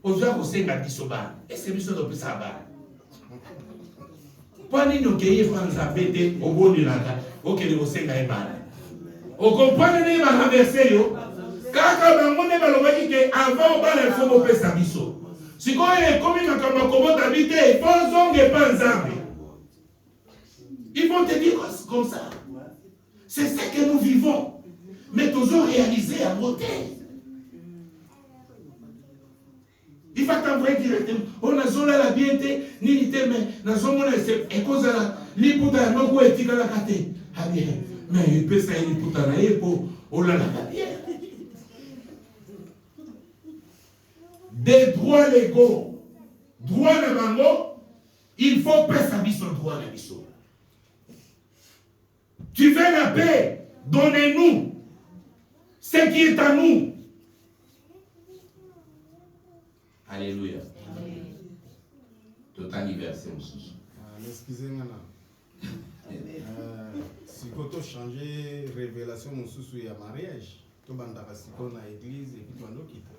aujourd'hui, on sait que c'est un est-ce que nous sommes plus à bas? Pas ni nous qui France a pété au bon de la gare, ok, nous sommes à bas. On comprend que nous avons renversé yo. Car on est dans le dit qu'avant on va le faire au Pessabiso. Si on est comme une comment habiter, il faut zong et pas zambi. Ils vont te dire comme ça. C'est ce que nous vivons. Mais toujours réalisé à côté. Il faut t'envoyer directement. On a zoné la bienté, ni l'ité, mais nous sommes et cause à la liputa, non, quoi est-il à la cate? Ah bien, mais il peut ça, il peut t'en pour on l'a bien. Des droits légaux, droit de mango, il faut pas s'habiller sur le droit de l'habisson. Tu veux la paix, donnez-nous ce qui est à nous. Alléluia. Tout anniversaire aussi.
Excusez-moi. Si tu as changé révélation sous il y a mariage, tu vas dans l'église et puis tu vas quitter.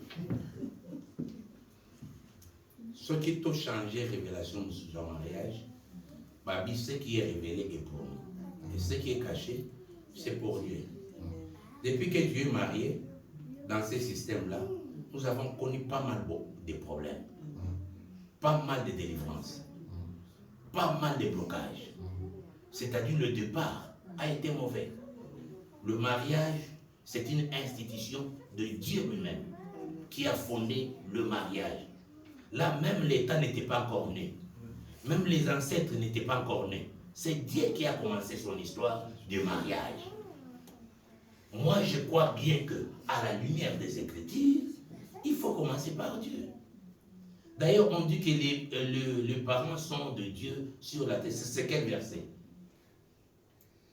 Ce qui t'a changé révélation sur le mariage, Babi, ce qui est révélé est pour nous. Et ce qui est caché, c'est pour Dieu. Depuis que tu es marié, dans ce système-là, nous avons connu pas mal de problèmes, pas mal de délivrances, pas mal de blocages. C'est-à-dire le départ a été mauvais. Le mariage, c'est une institution de Dieu lui-même qui a fondé le mariage. Là, même l'État n'était pas encore né. Même les ancêtres n'étaient pas encore nés. C'est Dieu qui a commencé son histoire de mariage. Moi, je crois bien que, à la lumière des Écritures, il faut commencer par Dieu. D'ailleurs, on dit que les parents sont de Dieu sur la terre. C'est quel verset?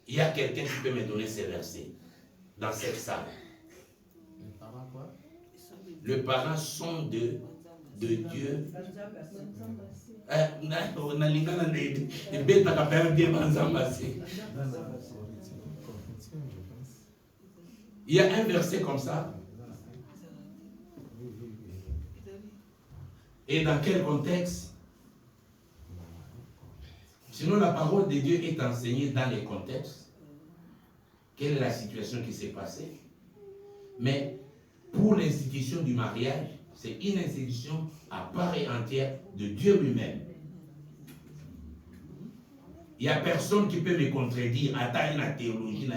Il y a quelqu'un qui peut me donner ces versets dans cette salle.
Les parents quoi?
Les parents sont de Dieu. Il y a un verset comme ça. Et dans quel contexte? Sinon, la parole de Dieu est enseignée dans les contextes. Quelle est la situation qui s'est passée? Mais pour l'institution du mariage, c'est une institution à part et entière de Dieu lui-même. Il n'y a personne qui peut me contredire. Attends, la théologie,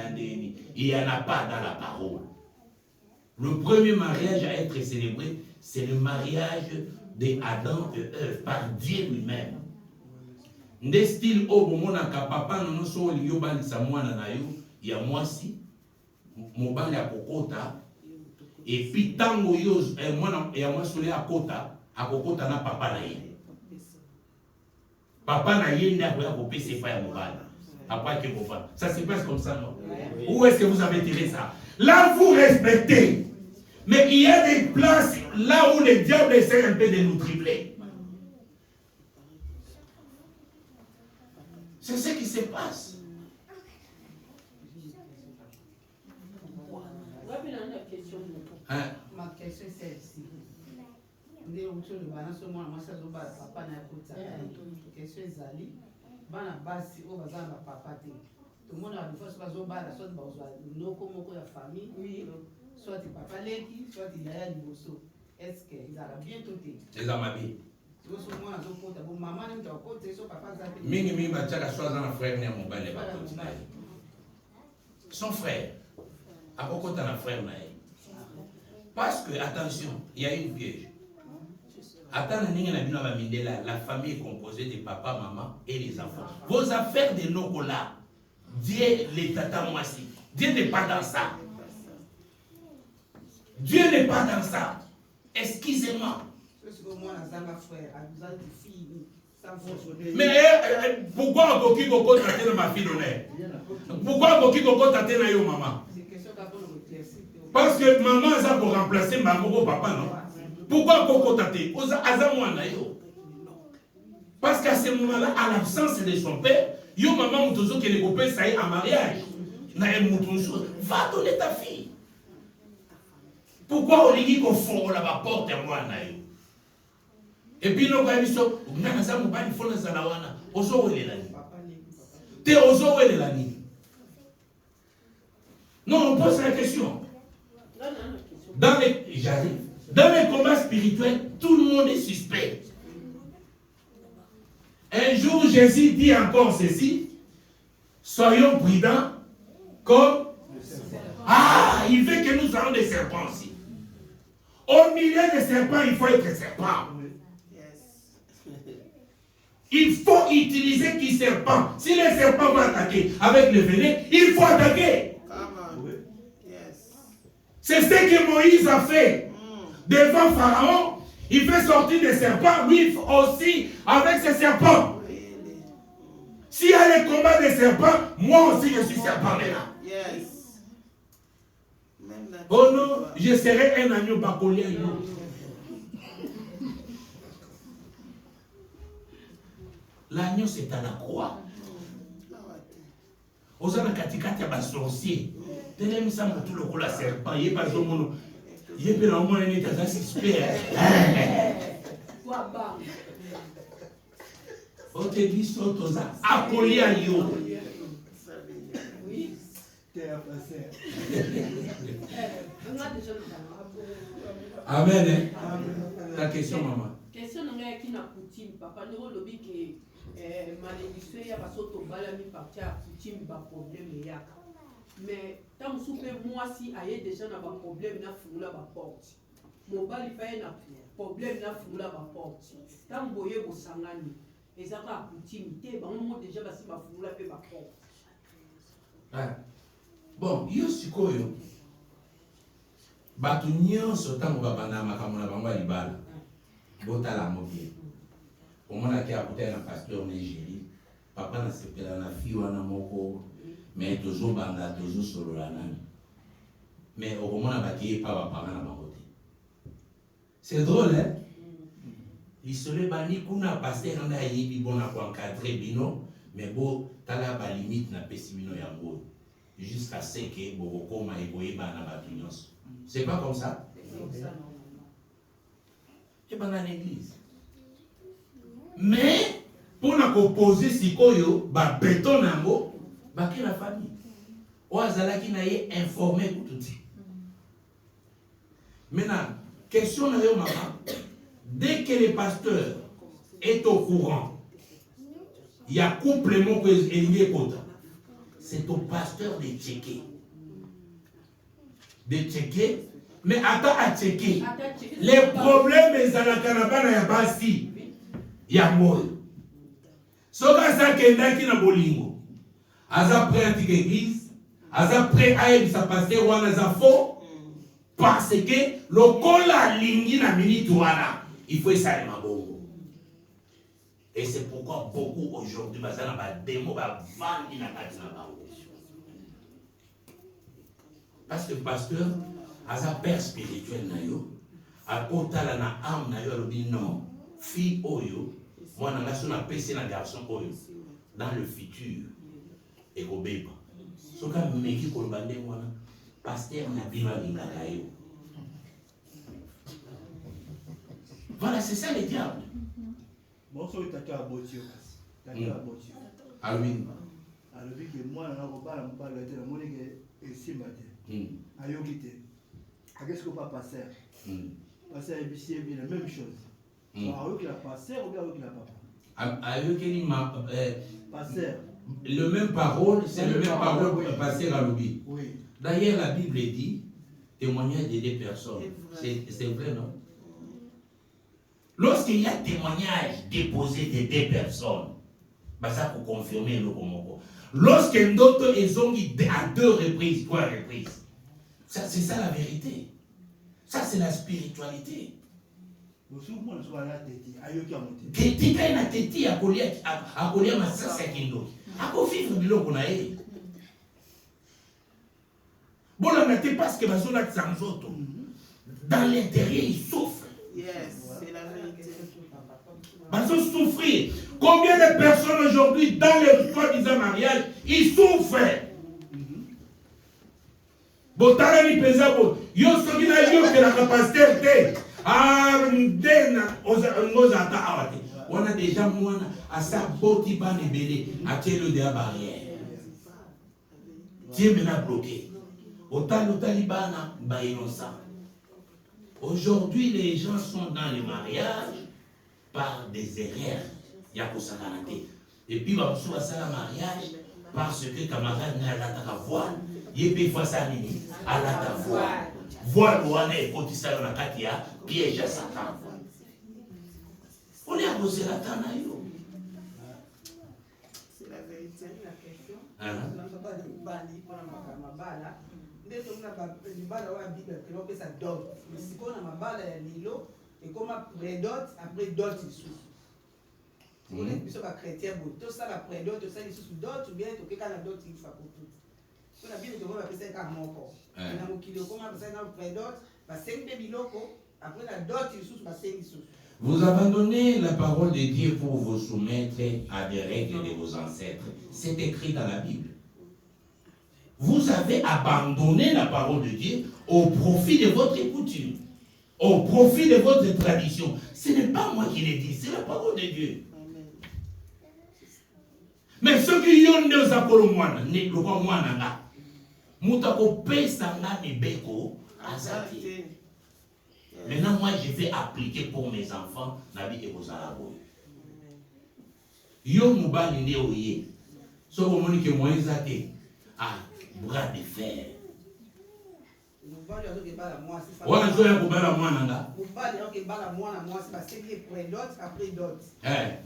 il n'y en a pas dans la parole. Le premier mariage à être célébré, c'est le mariage d'Adam et Ève par Dieu lui-même. Nde style au moment où papa non so liyo bali sa mwana na yo ya mwasi mobali akokota et puis tango yo mwana ya mwasi le akokota na papa na ye. Papa na ye nda ko kopesa pa ya mobali. Après que vous faites. Ça se passe comme ça, non? Où est-ce que vous avez tiré ça? Là, vous respectez. Mais il y a des places là où le diable essaie un peu de nous tripler. C'est ce qui se passe. Hein?
Ma question c'est celle-ci. Ndé autour de bana so mwana mwasa zo bala papa na kota. Question ezali bana basi o bazana ba papa te. Tout le monde a des fois so bala soit bazwa noko moko ya famille, oui, soit papa leki, soit il y a liboso. Est-ce que ils a bientôt te?
Les amabi.
So mwana zo kota bo maman nem ta kota so papa za te.
Mingi ba tchaka choisir un frère né mon bale ba kota. Son frère. A kokota na frère na. Parce que, attention, il y a une piège. La famille est composée de papa, maman et les enfants. Vos affaires de Nokola, Dieu les tata moisi. Dieu n'est pas dans ça. Dieu n'est pas dans ça. Excusez-moi. Mais pourquoi Goki Goko t'attend ma fille d'honneur? Pourquoi Goki Goko t'attend yo maman? Parce que maman a pour remplacer maman papa, non? Pourquoi Koko Tate? Parce qu'à ce moment-là, à l'absence de son père, yo maman moutozo qui est copain ça y est en mariage. Va donner ta fille. Pourquoi on dit qu'on faut la porte à moi? Et puis nous avons dit on a ça mobile il faut la salawana. Ozo ele la ni. Te ozo ele la ni. Non, on pose la question. Dans les combats spirituels, tout le monde est suspect. Un jour, Jésus dit encore ceci: soyons prudents comme... Ah, il veut que nous ayons des serpents aussi. Au milieu des serpents, il faut être serpent. Il faut utiliser qui serpent. Si les serpents vont attaquer avec le venin, il faut attaquer. C'est ce que Moïse a fait devant Pharaon. Il fait sortir des serpents, lui aussi avec ses serpents. S'il y a les combats des serpents, moi aussi je suis serpent maintenant. Oh non, je serai un agneau bacolien. L'agneau c'est à la croix. Osana katikati ya sorcier. Tenez ça pour tout le coup la serpent. Il est pas au monde. Il est pas au monde ni t'as suspect. On te dit sotoza akoli a yo. Oui. Amen. Ta question maman.
Question n'a qui n'a coutume papa nous lobby que malédiction ya basoto balami partir coutume ba problème ya. Mais tant soupe moi si aye déjà na ba problème na fungula ba porte. Mobali fa na problème na fungula ba porte. Tant boye bo sangani. Ezaka coutume te ba mo déjà ba si ba fungula pe ba porte.
Ah. Bon, yo sikoyo. Batu nyonso tango babana makambo na bango libala. Botala mokie. Omona ki akuta na pasteur Nigeria. Papa na sepela na fi wana moko. Mais toujours banda, toujours solo la nani. Mais au moment où pas va parler à ma côté. C'est drôle, hein? Il se lève à Nikuna, passer en aïe, bon à encadrer bino, mais bon, t'as la limite na pessimino yango. Jusqu'à ce que Boko m'a égoïé bana batunios. C'est pas comme ça? C'est pas dans l'église. Mais, pour nous poser si koyo, ba béton nango, baki la famille. Oazala qui n'a été informé pour tout ça. Maintenant, question na yo maman. Dès que le pasteur est au courant, il y a complément que il kota. C'est au pasteur de checker. De checker, mais attends à checker. Les problèmes les alakanabana ya basi. Ya moyo. Soka sa kenda ki na bolingo. Aza prêt à l'église, aza prêt à être sa pasteur ou aza faux, parce que le cola lingi na minute wana, il faut essayer ma bongo. Et c'est pourquoi beaucoup aujourd'hui, bazana ba démo ba vandi na kati na bango. Parce que pasteur a sa père spirituel na yo, a kotala na âme na yo alobi non, fille oyo, moi na ngaso na pesi na garçon oyo dans le futur et ko beba. Soka meki ko bande mwana pasteur na bima lingaka yo. Voilà, c'est ça le diable.
Bon, ça, tu as abouti. Tu as abouti.
Ah oui.
Alors, vu que moi, je ne sais pas si je suis ici. Je suis ici. Qu'est-ce qu'on va passer? Passer à la même chose. Alors, il a passé ou bien il a papa?
Avec
Passer.
le même parole, c'est le même parole pour passer à l'oubli.
Oui.
D'ailleurs, la Bible dit témoignage de deux personnes. C'est vrai, non? Lorsqu'il y a témoignage déposé de deux personnes, ça pour confirmer le comoko. Lorsqu'un d'autre est zongi à deux reprises, trois reprises, ça c'est ça la vérité. Ça c'est la spiritualité. Teti kai na teti akolia masasa kindo. Ako vivre biloko na ye. Bon la te parce que bazona tsanzoto. Dans l'intérieur il souffre.
Yes, c'est la vérité.
Bazo souffrir. Combien de personnes aujourd'hui dans les soi-disant mariage, ils souffrent. Botala ni pesa bo. Yo soki na yo que la capacité te. Ah ndena ozata awate. On a déjà mwana asa boti bane belé à telo de la barrière. Dieu m'a bloqué. Autant talibana ba innocent. Aujourd'hui, les gens sont dans les mariages par des erreurs. Il y a pour ça. Et puis, on va faire un mariage parce que camarade n'a pas la voile. Il peut faire ça à la voile. Voile ou est quand il s'est dans la katia, piège à Satan. On est à poser la tana.
C'est la vérité, la question. Ndeto muna libala wa Bible que l'on peut ça dot. Mais si on a mabala ya lilo et comme prédot après dot ici. Si on est plus pas chrétien bon, tout ça la prédot, tout ça ici sous dot ou bien tout que kana dot il faut pour tout. So la Bible on va passer ka moko. Na mokilo comme ça na prédot, ba 5 de biloko après la dot ici sous ba 5 ici.
Vous abandonnez la parole de Dieu pour vous soumettre à des règles de vos ancêtres. C'est écrit dans la Bible. Vous avez abandonné la parole de Dieu au profit de votre coutume, au profit de votre tradition. Ce n'est pas moi qui l'ai dit, c'est la parole de Dieu.
Amen.
Mais ceux qui ont ne zapolo mwana, ne le roi mwana nga, mutako pesa nga nebeko azati. Maintenant moi je vais appliquer pour mes enfants nabi ekozalabo. Yo mubali nde oye. So komoni ke Moïse ate. Ah, bras de fer. Wana zo ya kubala mwana nga.
Mubali yoke bala mwana mwasi basengi prédot après dot.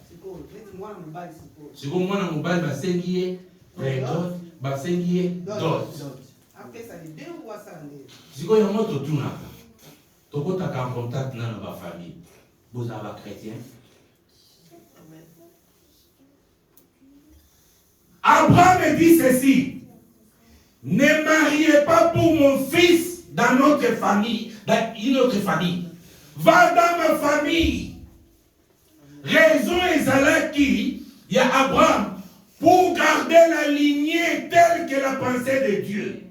Siko, neti mwana mubali siko.
Siko mwana mubali basengi ye prédot, basengi ye dot.
Après ça les deux ou ça ndé.
Siko ya moto tunaka. Tokotaka en contact na ba famille. Vous avez chrétien. Abraham dit ceci. Ne mariez pas pour mon fils dans notre famille, dans une autre famille. Va dans ma famille. Raison est qui il y a Abraham pour garder la lignée telle que la pensée de Dieu.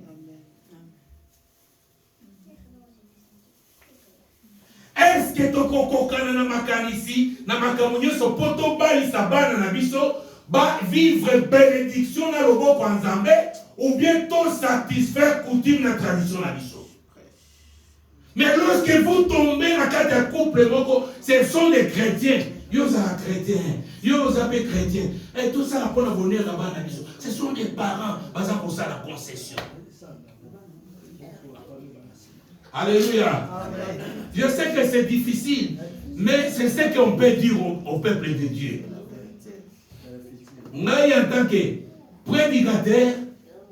Est-ce que toko kana makanisi na makamunyo so poto bali sabana na biso ba vivre bénédiction na loboko nzambe ou bien tout satisfaire coutume na tradition na biso? Mais lorsque vous tombez dans quatre couple ce sont des chrétiens. Yo za chrétien, yo za pe chrétien. Et tout ça pour abonner là-bas na biso. Ce sont des parents basés pour ça la concession. Alléluia. Amen. Je sais que c'est difficile, mais c'est ce qu'on peut dire au peuple de Dieu. Nous, en tant que prédicateur,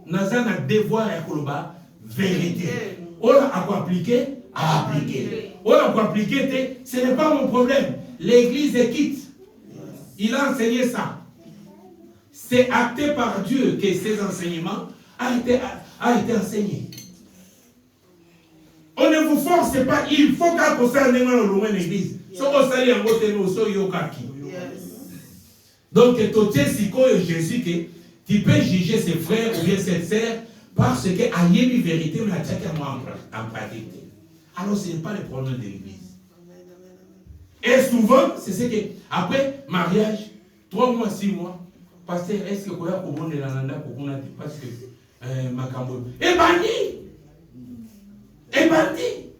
nous avons un devoir à la vérité. On a appliqué, à appliquer. On a appliqué, ce n'est pas mon problème. L'église est quitte.
Il a enseigné ça. C'est acté par Dieu que ces enseignements a été enseigné. On ne vous force pas, il faut qu'à cause de l'église. Donc, Jésus, que tu peux juger ses frères ou bien ses sœurs parce qu'il y a une vérité, mais en pratique. Alors, ce n'est pas le problème de l'église. Et souvent, c'est ce que, après mariage, 3 mois, 6 mois, pasteur, est-ce que vous avez un l'ananda parce que Makambo est banni. Est banni.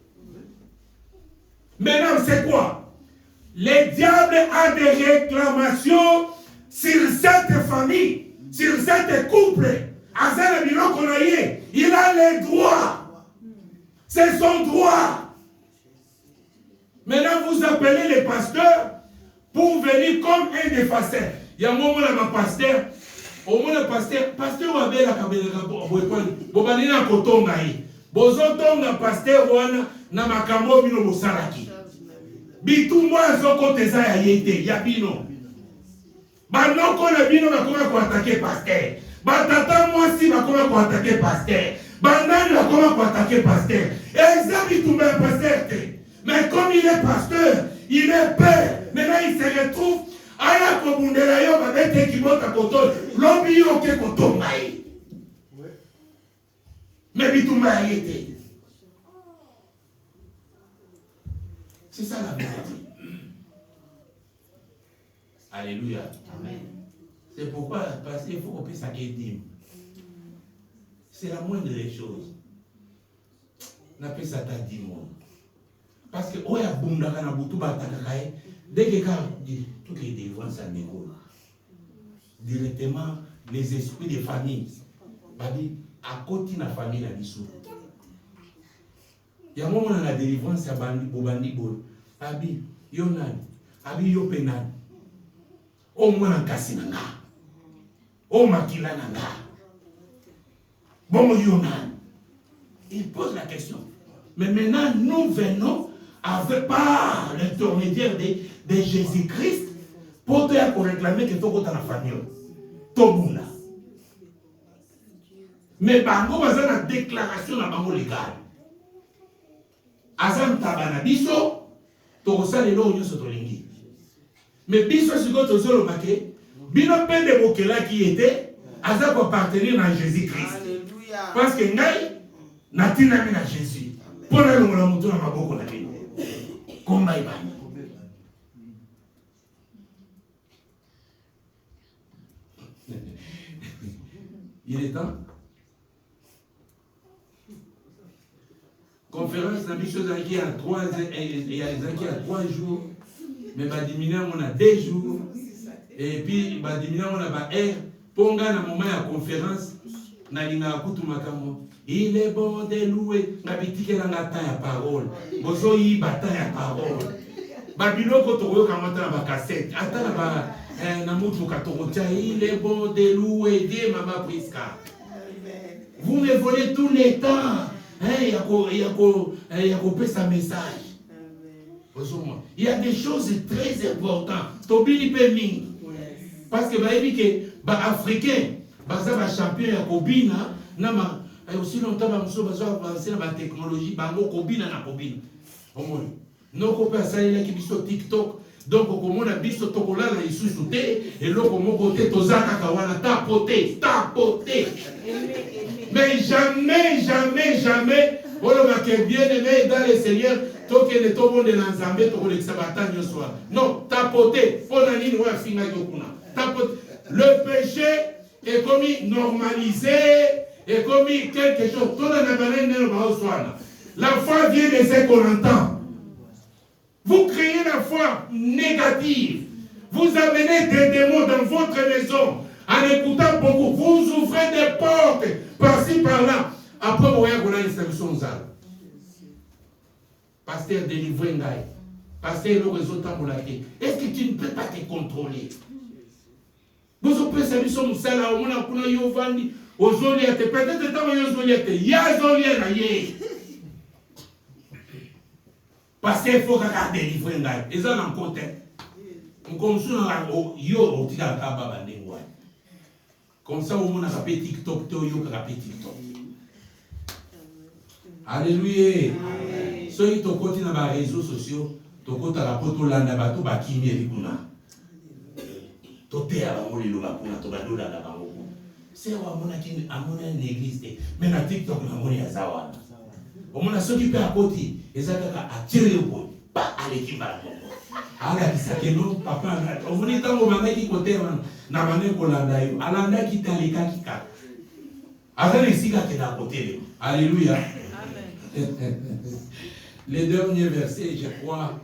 Maintenant, c'est quoi? Le diable a des réclamations sur cette famille, sur cette couple. Il a les droits. C'est son droit. Maintenant, vous appelez les pasteurs pour venir comme un des pasteurs. Il y a un moment là, ma pasteur, au moins le pasteur va bien la caméra, bobanina kotongaï. Bozotonga pasteur wana na makambo bino bosalaki. Bitu moi zoko teza ya yete ya bino. Banoko na bino bakoma ko attaquer pasteur. Batata moi si bakoma ko attaquer pasteur. Bandani bakoma ko attaquer pasteur. Exact tout même pasteur. Mais comme il est pasteur, il est père. Maintenant il se retrouve aya ko bundela yo babete kibota koto lobi yo ke kotongai. Mais Bitouma a été. C'est ça la vérité. Alléluia. Amen. C'est pourquoi, parce qu'il faut qu'on puisse aider. C'est la moindre des choses. On appelle ça ta dimon. Parce que, oh, il y a Bundaka na Boutou Batakakae, dès que quelqu'un dit, tout est devant sa négo. Directement, les esprits des familles. Babi, à côté de la famille, la bisou. Il y a un moment dans la délivrance, il y a bandi, bobandi, bol. Abi, yonan, abi yopenan. O mwana kasi nanga. O makila nanga. Bon yonan. Il pose la question. Mais maintenant, nous venons avec par l'intermédiaire de Jésus-Christ pour te réclamer que tu es dans la famille. Tobuna. Mais bango baza na déclaration na bango légale. Azam tabana biso to kosalelo nyonso tolingi. Mais biso siko tozolo make bino pende bokela qui était aza ko appartenir à Jésus-Christ. Alléluia. Parce que ngai natina mina Jésus. Pour na longola mutu na maboko na bino. Komba ibana. Il est temps. Conférence, la mission qui a 3 jours, mais va diminuer on a 2 jours, et puis va diminuer on a ba heure, pour un moment de conférence, na linga kutu makamo. Il est bon de louer, na bitike na ngata ya parole, bozo yi bata ya parole. Babilo koto kamata na ba cassette, ata na ba na mutu katorotia, il est bon de louer Dieu mama Priska. Vous me volez tout le temps. Il y a sa message. Il y a des choses très importantes. Tobili Peming. Parce que les Africains, les champions de Kobina, aussi longtemps que nous avons avancé dans la technologie, bango Kobina na Kobina. Nous avons fait sur TikTok. Donc, comme on a vu ce tokola, il sous et là, comme on côté, Tozaka Kawana, tapoté. Mais jamais, on va que bien aimé dans le Seigneur, tant que le tombeau de l'ensemble, tant que l'exabatant soit. Non, tapoté, le péché est commis normalisé, est commis quelque chose. La foi vient de ce qu'on entend. Vous créez la foi négative. Vous amenez des démons dans votre maison. En écoutant beaucoup, vous ouvrez des portes par-ci, par-là. Après, vous voyez qu'on a une solution aux âmes. Pasteur, délivrez un gars. Pasteur, le réseau tamboulaké. Est-ce que tu ne peux pas te contrôler? Vous pouvez savoir son salaire, au moins, on a eu au vandi, aux oliates, peut-être que tu as eu aux oliates. Il y a des oliates. Parce qu'il faut qu'on délivre un gars. Ils ont un côté.
comme ça yo otika ka baba ndengwa comme ça au monde a fait TikTok to yo ka fait TikTok. Alléluia. Soki to koti na ba réseaux sociaux to kota la poto landa ba to ba kimi elikuna to te ala ngoli lo ba kuna to ba dola la ba ngoko c'est wa mona ki amona une église mais na TikTok na moni ya zawana au monde soki pe akoti ezaka ka atire ko pas aller qui va ala kisakeno papa on vient tango mangaki côté na mané ko landa yo alanda ki talika ki ka azali sika ke na côté. Alléluia. Les derniers versets, je crois,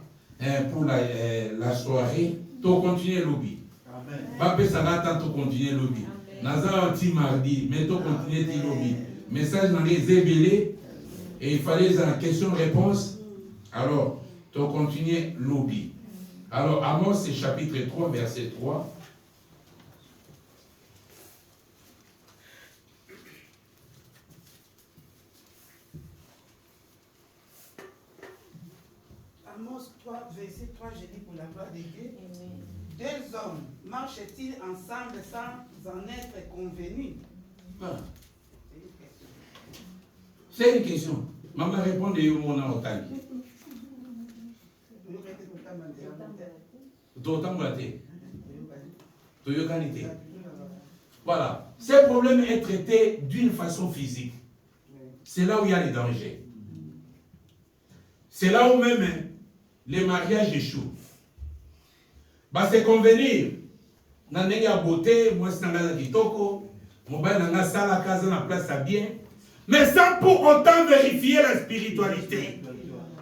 pour la soirée, tu continues le lobby. Papa Sarata, tu continues le lobby. Nazar anti mardi, mais tu continues le lobby. Message dans les ébélés, et il fallait la question-réponse. Alors, tu continues le lobby. Alors, Amos, c'est chapitre 3, verset 3.
Amos 3, verset 3, je lis pour la gloire de Dieu. Deux hommes marchent-ils ensemble sans en être convenus?
Voilà. C'est une question. Maman répond de mon otani. Voilà. Ce problème est traité d'une façon physique. C'est là où il y a les dangers. C'est là où même les mariages échouent. Bah, c'est convenir. Nandenge ya beauté, moi c'est nanga kitoko, mobile nanga sala casa na place à bien, mais sans pour autant vérifier la spiritualité.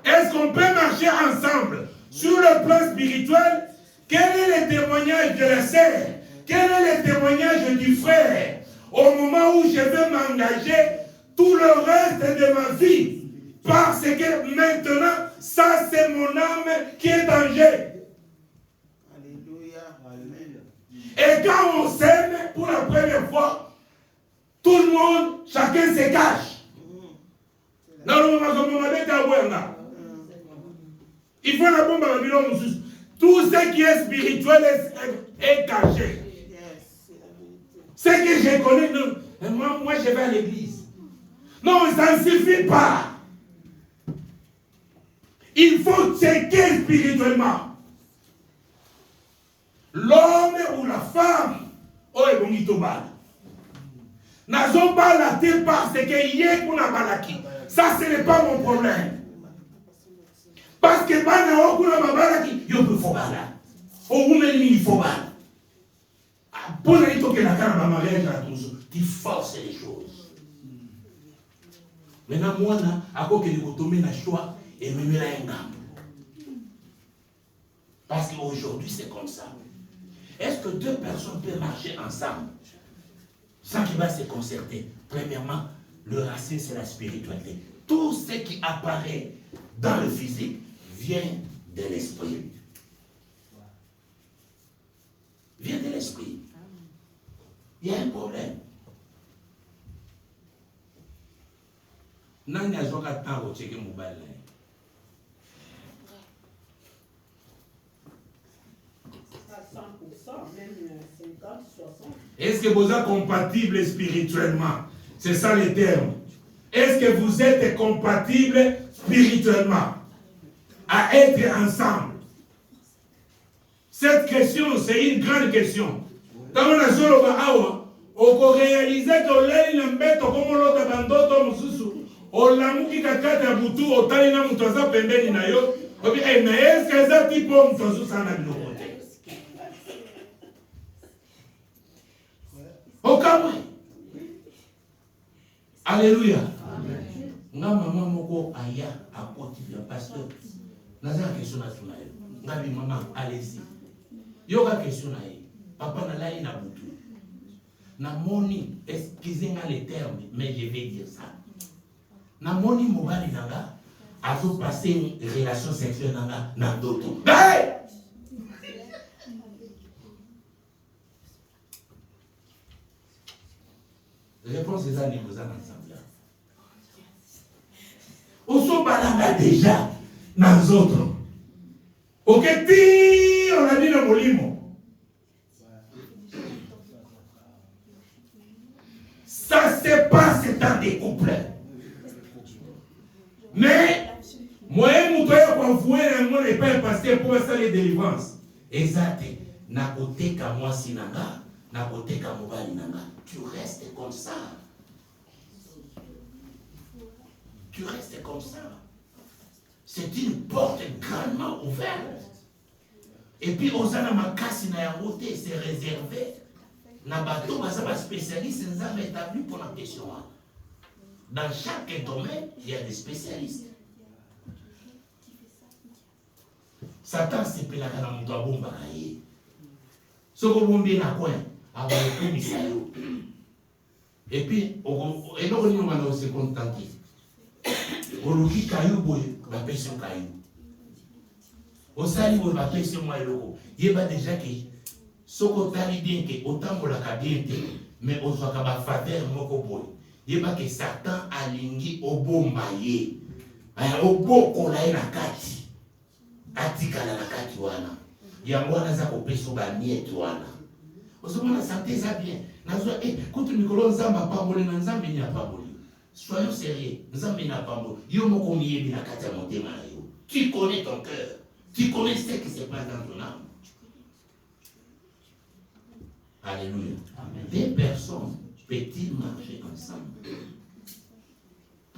Est-ce qu'on peut marcher ensemble sur le plan spirituel? Quel est le témoignage de la sœur? Quel est le témoignage du frère? Au moment où je veux m'engager tout le reste de ma vie. Parce que maintenant, ça c'est mon âme qui est en jeu. Et quand on s'aime pour la première fois, tout le monde, chacun se cache. Il faut la bombe à la. Tout ce qui est spirituel est caché. Ce que je connais, non, moi je vais à l'église. Non, ça ne suffit pas. Il faut checker spirituellement. L'homme ou la femme, oh, est bon, il n'azon pas la tête parce que hier qu'on a balaki. Ça, ce n'est pas mon problème. Parce que bana on a balaki, yo peut faut bala. Au moins il faut bala. Pour les que la canne va mariage à tous, tu forces les choses. Maintenant moi na ako que les tomber na choix et même la engam. Parce qu'aujourd'hui c'est comme ça. Est-ce que deux personnes peuvent marcher ensemble sans qu'ils va se concerter? Premièrement, le racine, c'est la spiritualité. Tout ce qui apparaît dans le physique vient de l'esprit. Vient de l'esprit. Il y a un problème. Nani a joué à temps au checker mobile. Est-ce que vous êtes compatibles spirituellement? C'est ça le terme. Est-ce que vous êtes compatibles spirituellement à être ensemble? Cette question, c'est une grande question. Quand on a solo awa, on peut réaliser que l'un n'embête comme l'autre bandoto mususu. On l'a mouki kakata butu, on t'a na mutoza pembeni na yo. Mais est-ce que ça type de mutozu sana biloko? Okamwe. Alléluia. Nga maman moko aya akoti ya pasteur. Naza question na tuna yo. Nga bi maman allez-y. Yoga question na ye. Papa na lai na butu. Na moni, excusez-moi les termes, mais je vais dire ça. Na moni mobali nanga a tout passer une relation sexuelle nanga na doto. Hey! Réponse des années vous en ensemble. On se balanga déjà dans les autres. Ok, on a dit le molim.
molimo. Ça se passe dans des couples. Mais, moi, je suis avoué et pas passer pour ça les délivrances. Exact. Na côté ka moi sinanga, na côté ka mobali nanga. Tu restes comme ça. Tu restes comme ça. C'est une porte grandement ouverte. Et puis, aux anamakasi na yamote, c'est réservé. Na bateau, c'est spécialiste, nous avons établi pour la question. Dans chaque domaine, il y a des spécialistes. Satan se pelaka na mutu abombaka ye. Soko bombi na coin, abakomisa yo. Et puis, eloko nini wana ose contenter. Oluki kayu boye, bapesi kayu. Osali boye bapesi mwa eloko. Yeba déjà que soko tali bien que otambolaka bien te, mais ozwaka ba faveur moko boye. Yeba que Satan alingi obomba ye. Aya obokola ye na kati. Atikala na kati wana. Yango wana za kopesa ba miette wana. Ozomona santé za bien. Nazwa kutu mikolo nzamba pambole na nzambe ni apambole. Soyons sérieux. Nzambe na pambole. Yo moko miyebi na kati ya motema na yo. Tu connais ton cœur. Tu connais ce qui se passe dans ton âme. Alléluia. Amen. Des personnes peuvent-ils marcher ensemble?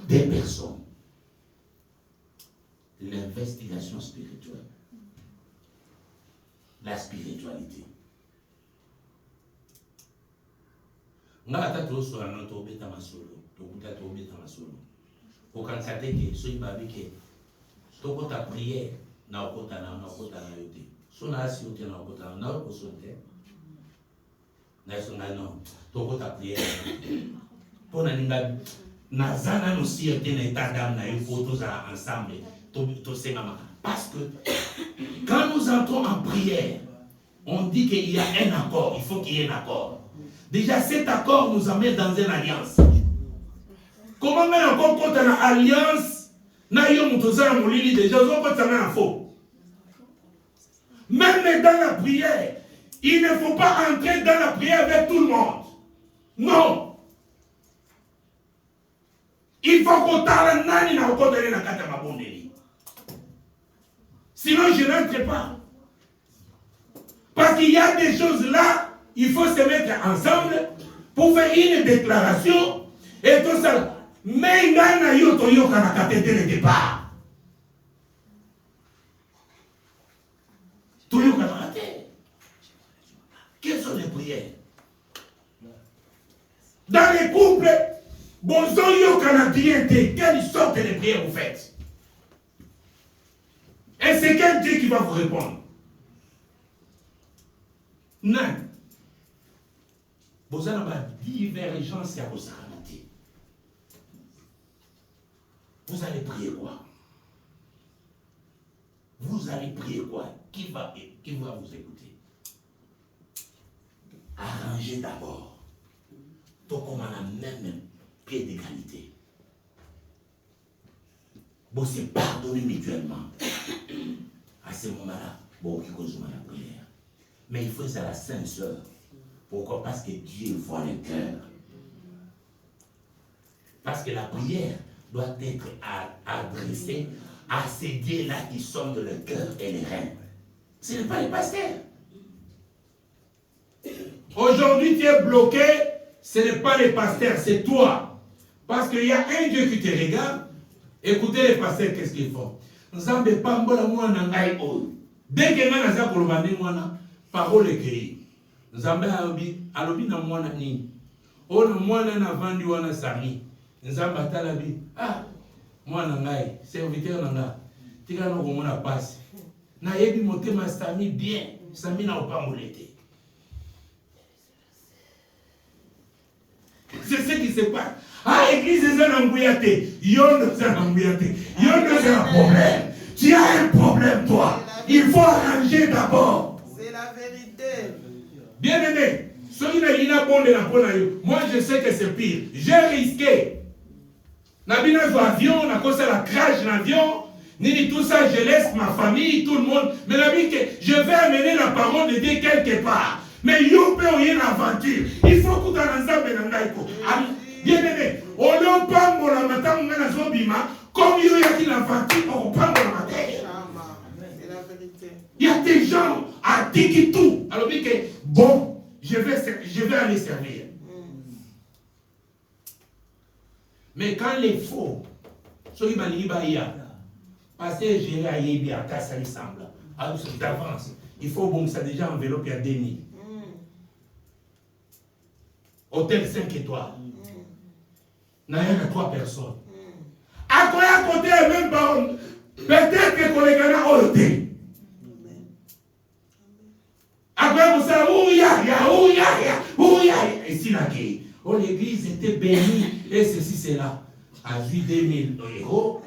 Des personnes. L'investigation spirituelle. La spiritualité. Nga tatu so ana to beta masolo, to kuta to beta masolo. Ko kansate ke so ibabi ke to kota prière na okota na yote. So na asi yote na okota na ko so te. Na so na no, to kota prière. Pona ninga nazana no si yote na etadam na yo photos ensemble. Parce que quand nous entrons en prière, on dit qu'il y a un accord, il faut qu'il y ait un accord. Déjà cet accord nous amène dans une alliance. Comment mettre encore contre une alliance? Déjà, même dans la prière, il ne faut pas entrer dans la prière avec tout le monde. Non. Il faut qu'on t'arrête nani na okotele na kata mabondeli. Sinon, je n'entre pas. Parce qu'il y a des choses là, il faut se mettre ensemble pour faire une déclaration et tout ça. Mais il y a yoto yoka na cathédrale de départ. Tout yoka na cathédrale. Quelles sont les prières? Dans les couples, bonjour yoka na diente, quelle sorte de prières vous faites? Et c'est quel Dieu qui va vous répondre? Non. Vous avez une divergence à vos sacramentés. Vous allez prier quoi? Vous allez prier quoi? Qui va vous écouter? Arrangez d'abord. Tout comme on a même pied d'égalité. Bon, c'est pardonner mutuellement. À ce moment-là, bon, qui cause la prière. Mais il faut ça la Sainte Sœur. Pourquoi? Parce que Dieu voit le cœur. Parce que la prière doit être adressée à ces dieux-là qui sont de le cœur et les reins. Ce n'est pas les pasteurs. Aujourd'hui, tu es bloqué, ce n'est pas les pasteurs, c'est toi. Parce qu'il y a un Dieu qui te regarde. Écoutez les pasteurs, qu'est-ce qu'ils font? Nzambe pambola mwana ngai oyo. Dès que nga naza koloba nde mwana, parole écrite. Nzambe alobi na mwana nini? Ona mwana na vandi wana sami. Nzambe atalabi, mwana ngai, serviteur na nga. Tika no komona passe. Na yebi motema sami bien, sami na opambolete. C'est ce qui se passe. Église c'est un embouillaté. Yondo c'est un embouillaté. Yondo c'est un problème. Tu as un problème, toi. Il faut arranger d'abord.
C'est la vérité.
Bien aimé, moi je sais que c'est pire. J'ai risqué. Nabina avion, na kosa la crash l'avion, Nini, tout ça, je laisse ma famille, tout le monde. Mais la vie que je vais amener la parole de Dieu quelque part. Mais yo peut y une aventure. Il faut que tu aies bien aimé. On ne pas mon matin, on a zobima. Comme il y a une aventure, on prend mon matin.
C'est la vérité.
Il y a des gens à dire tout. Alors, dit que bon, je vais aller servir. Mais quand les faux, ceux qui parce que j'ai aillé bien, ça lui semble. Alors, d'avance, il faut bon que ça déjà enveloppe à 2000. Hôtel 5 étoiles. Il y a 3 personnes. À quoi à côté, même pas, peut-être que les gars ont hôtel. À quoi vous savez, où il y a, ici la guerre. Oh, l'église était bénie, et ceci, c'est là. À 2000 euros,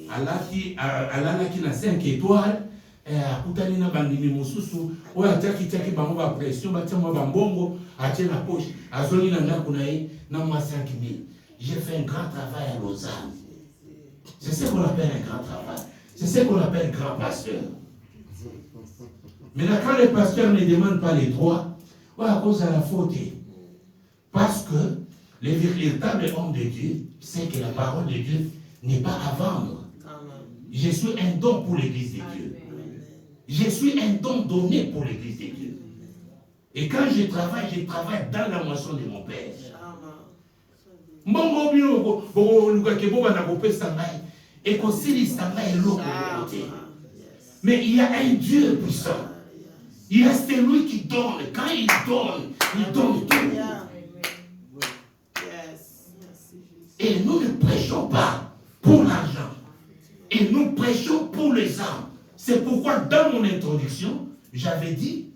à la qui a 5 étoiles, à Koutanina Bandini Moussousou, ou à Tchaki Bango, à pression, à Tiamo Bambongo, à Tchela Poche, à Zolina Nakunaï, n'a moi 5 000. J'ai fait un grand travail à Lausanne. C'est ce qu'on appelle un grand travail. C'est ce qu'on appelle grand pasteur. Mais là, quand les pasteurs ne demandent pas les droits, ou à cause de la faute, parce que les véritables hommes de Dieu, c'est que la parole de Dieu n'est pas à vendre. Je suis un don pour l'église de Dieu. Je suis un don donné pour l'église de Dieu. Et quand je travaille dans la moisson de mon Père. Mais il y a un Dieu puissant. Il y a celui qui donne. Quand il donne tout. Et nous ne prêchons pas pour l'argent. Et nous prêchons pour les âmes. C'est pourquoi dans mon introduction, j'avais dit,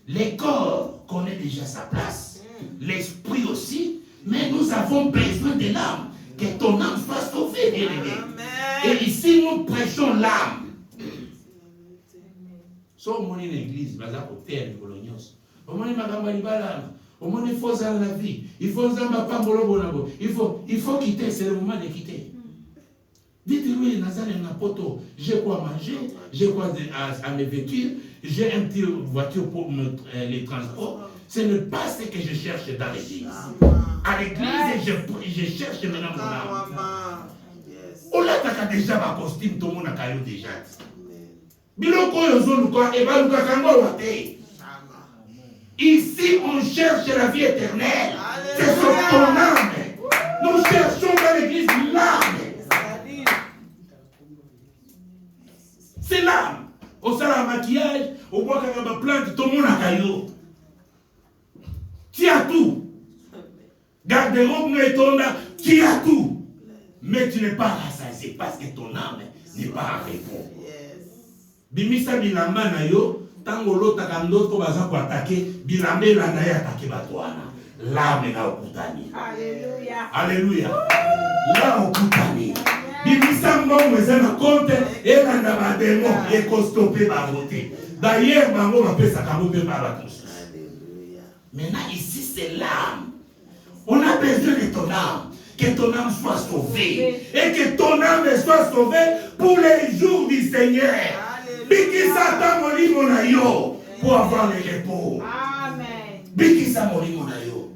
le corps connaît déjà sa place. L'esprit aussi. Mais nous avons besoin de l'âme. Que ton âme soit sauvée, bien-aimé. Et ici, nous prêchons l'âme. So, mon église, il faut ça la vie. Il faut ça il faut quitter, c'est le moment de quitter. Dites-lui, Nazareth Napoto, j'ai quoi manger, j'ai quoi à me vêtir, j'ai une petite voiture pour les transports. Ce n'est pas ce que je cherche dans l'église. À l'église, je cherche maintenant mon âme. On a déjà ma costume, tout le monde a caillou déjà. Ici, on cherche la vie éternelle. C'est sur ton âme. Nous cherchons dans l'église l'âme. C'est l'âme. Au salon maquillage, au bois de la plante, tout le monde a caillou. Tu as tout. Garde-robe, tu as tout. Mais tu n'es pas rassasié parce que ton âme n'est pas en repos. Bimisa bilamba na yo, tango lotaka ndoto baza ko attaquer, bilamba na ya attaquer batwana. L'âme na okutani. Alléluia. Alléluia. La okutani. Bimisa mbongo ezana compte et na ba démon et ko stopper ba voter. D'ailleurs bango ba pesa kamo pe ba batouche. Alléluia. Maintenant ici c'est l'âme. On a besoin de ton âme. Que ton âme soit sauvée. Et que ton âme soit sauvée pour les jours du Seigneur. Biki Satan moli monayo pour avoir le repos. Amen. Biki Satan moli monayo.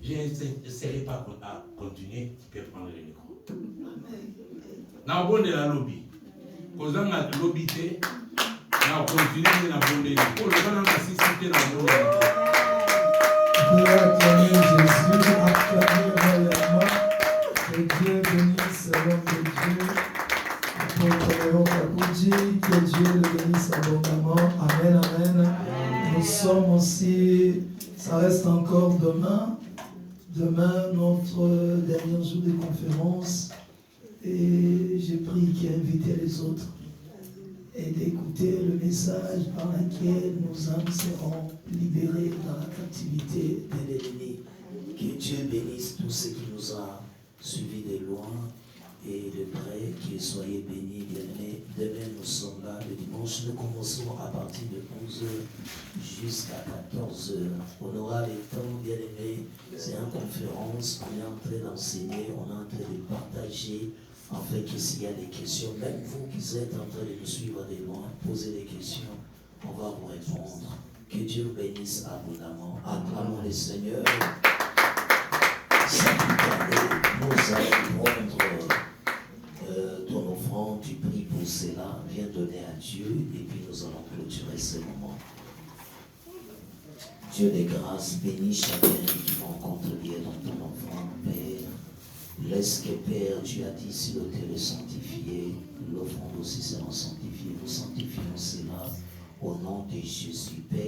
Je n'essaierai pas à continuer. Tu peux prendre le micro. Na bonde la lobby. Kozanga lobby te. Na continuer na bonde. Pour le grand assisté na bonde.
Jésus, acclamez réellement. Que Dieu bénisse l'homme de Dieu. Que Dieu le bénisse abondamment. Amen, amen. Nous sommes aussi, ça reste encore demain. Demain, notre dernier jour de conférence. Et j'ai pris qui a invité les autres. Et d'écouter le message par lequel nos âmes seront libérées dans la captivité de l'ennemi. Que Dieu bénisse tous ceux qui nous ont suivis de loin et de près, que soyez bénis, bien-aimés. Demain, nous sommes là le dimanche. Nous commencerons à partir de 11h jusqu'à 14h. On aura le temps, bien-aimés. C'est une conférence. On est en train d'enseigner, on est en train de partager
afin que s'il y a des questions, même vous qui êtes en train de nous suivre de loin, posez des questions, on va vous répondre. Que Dieu bénisse abondamment. Acclamons le Seigneur. Cette année, nous allons prendre ton offrande, tu pries pour cela, viens donner à Dieu et puis nous allons clôturer ce moment. Dieu de grâce, bénis chacun qui rencontre Dieu dans ton offrande, Père. Laisse que Père, tu as dit si l'autel est sanctifié, l'offrande aussi sera sanctifiée. Nous sanctifions cela au nom de Jésus, Père.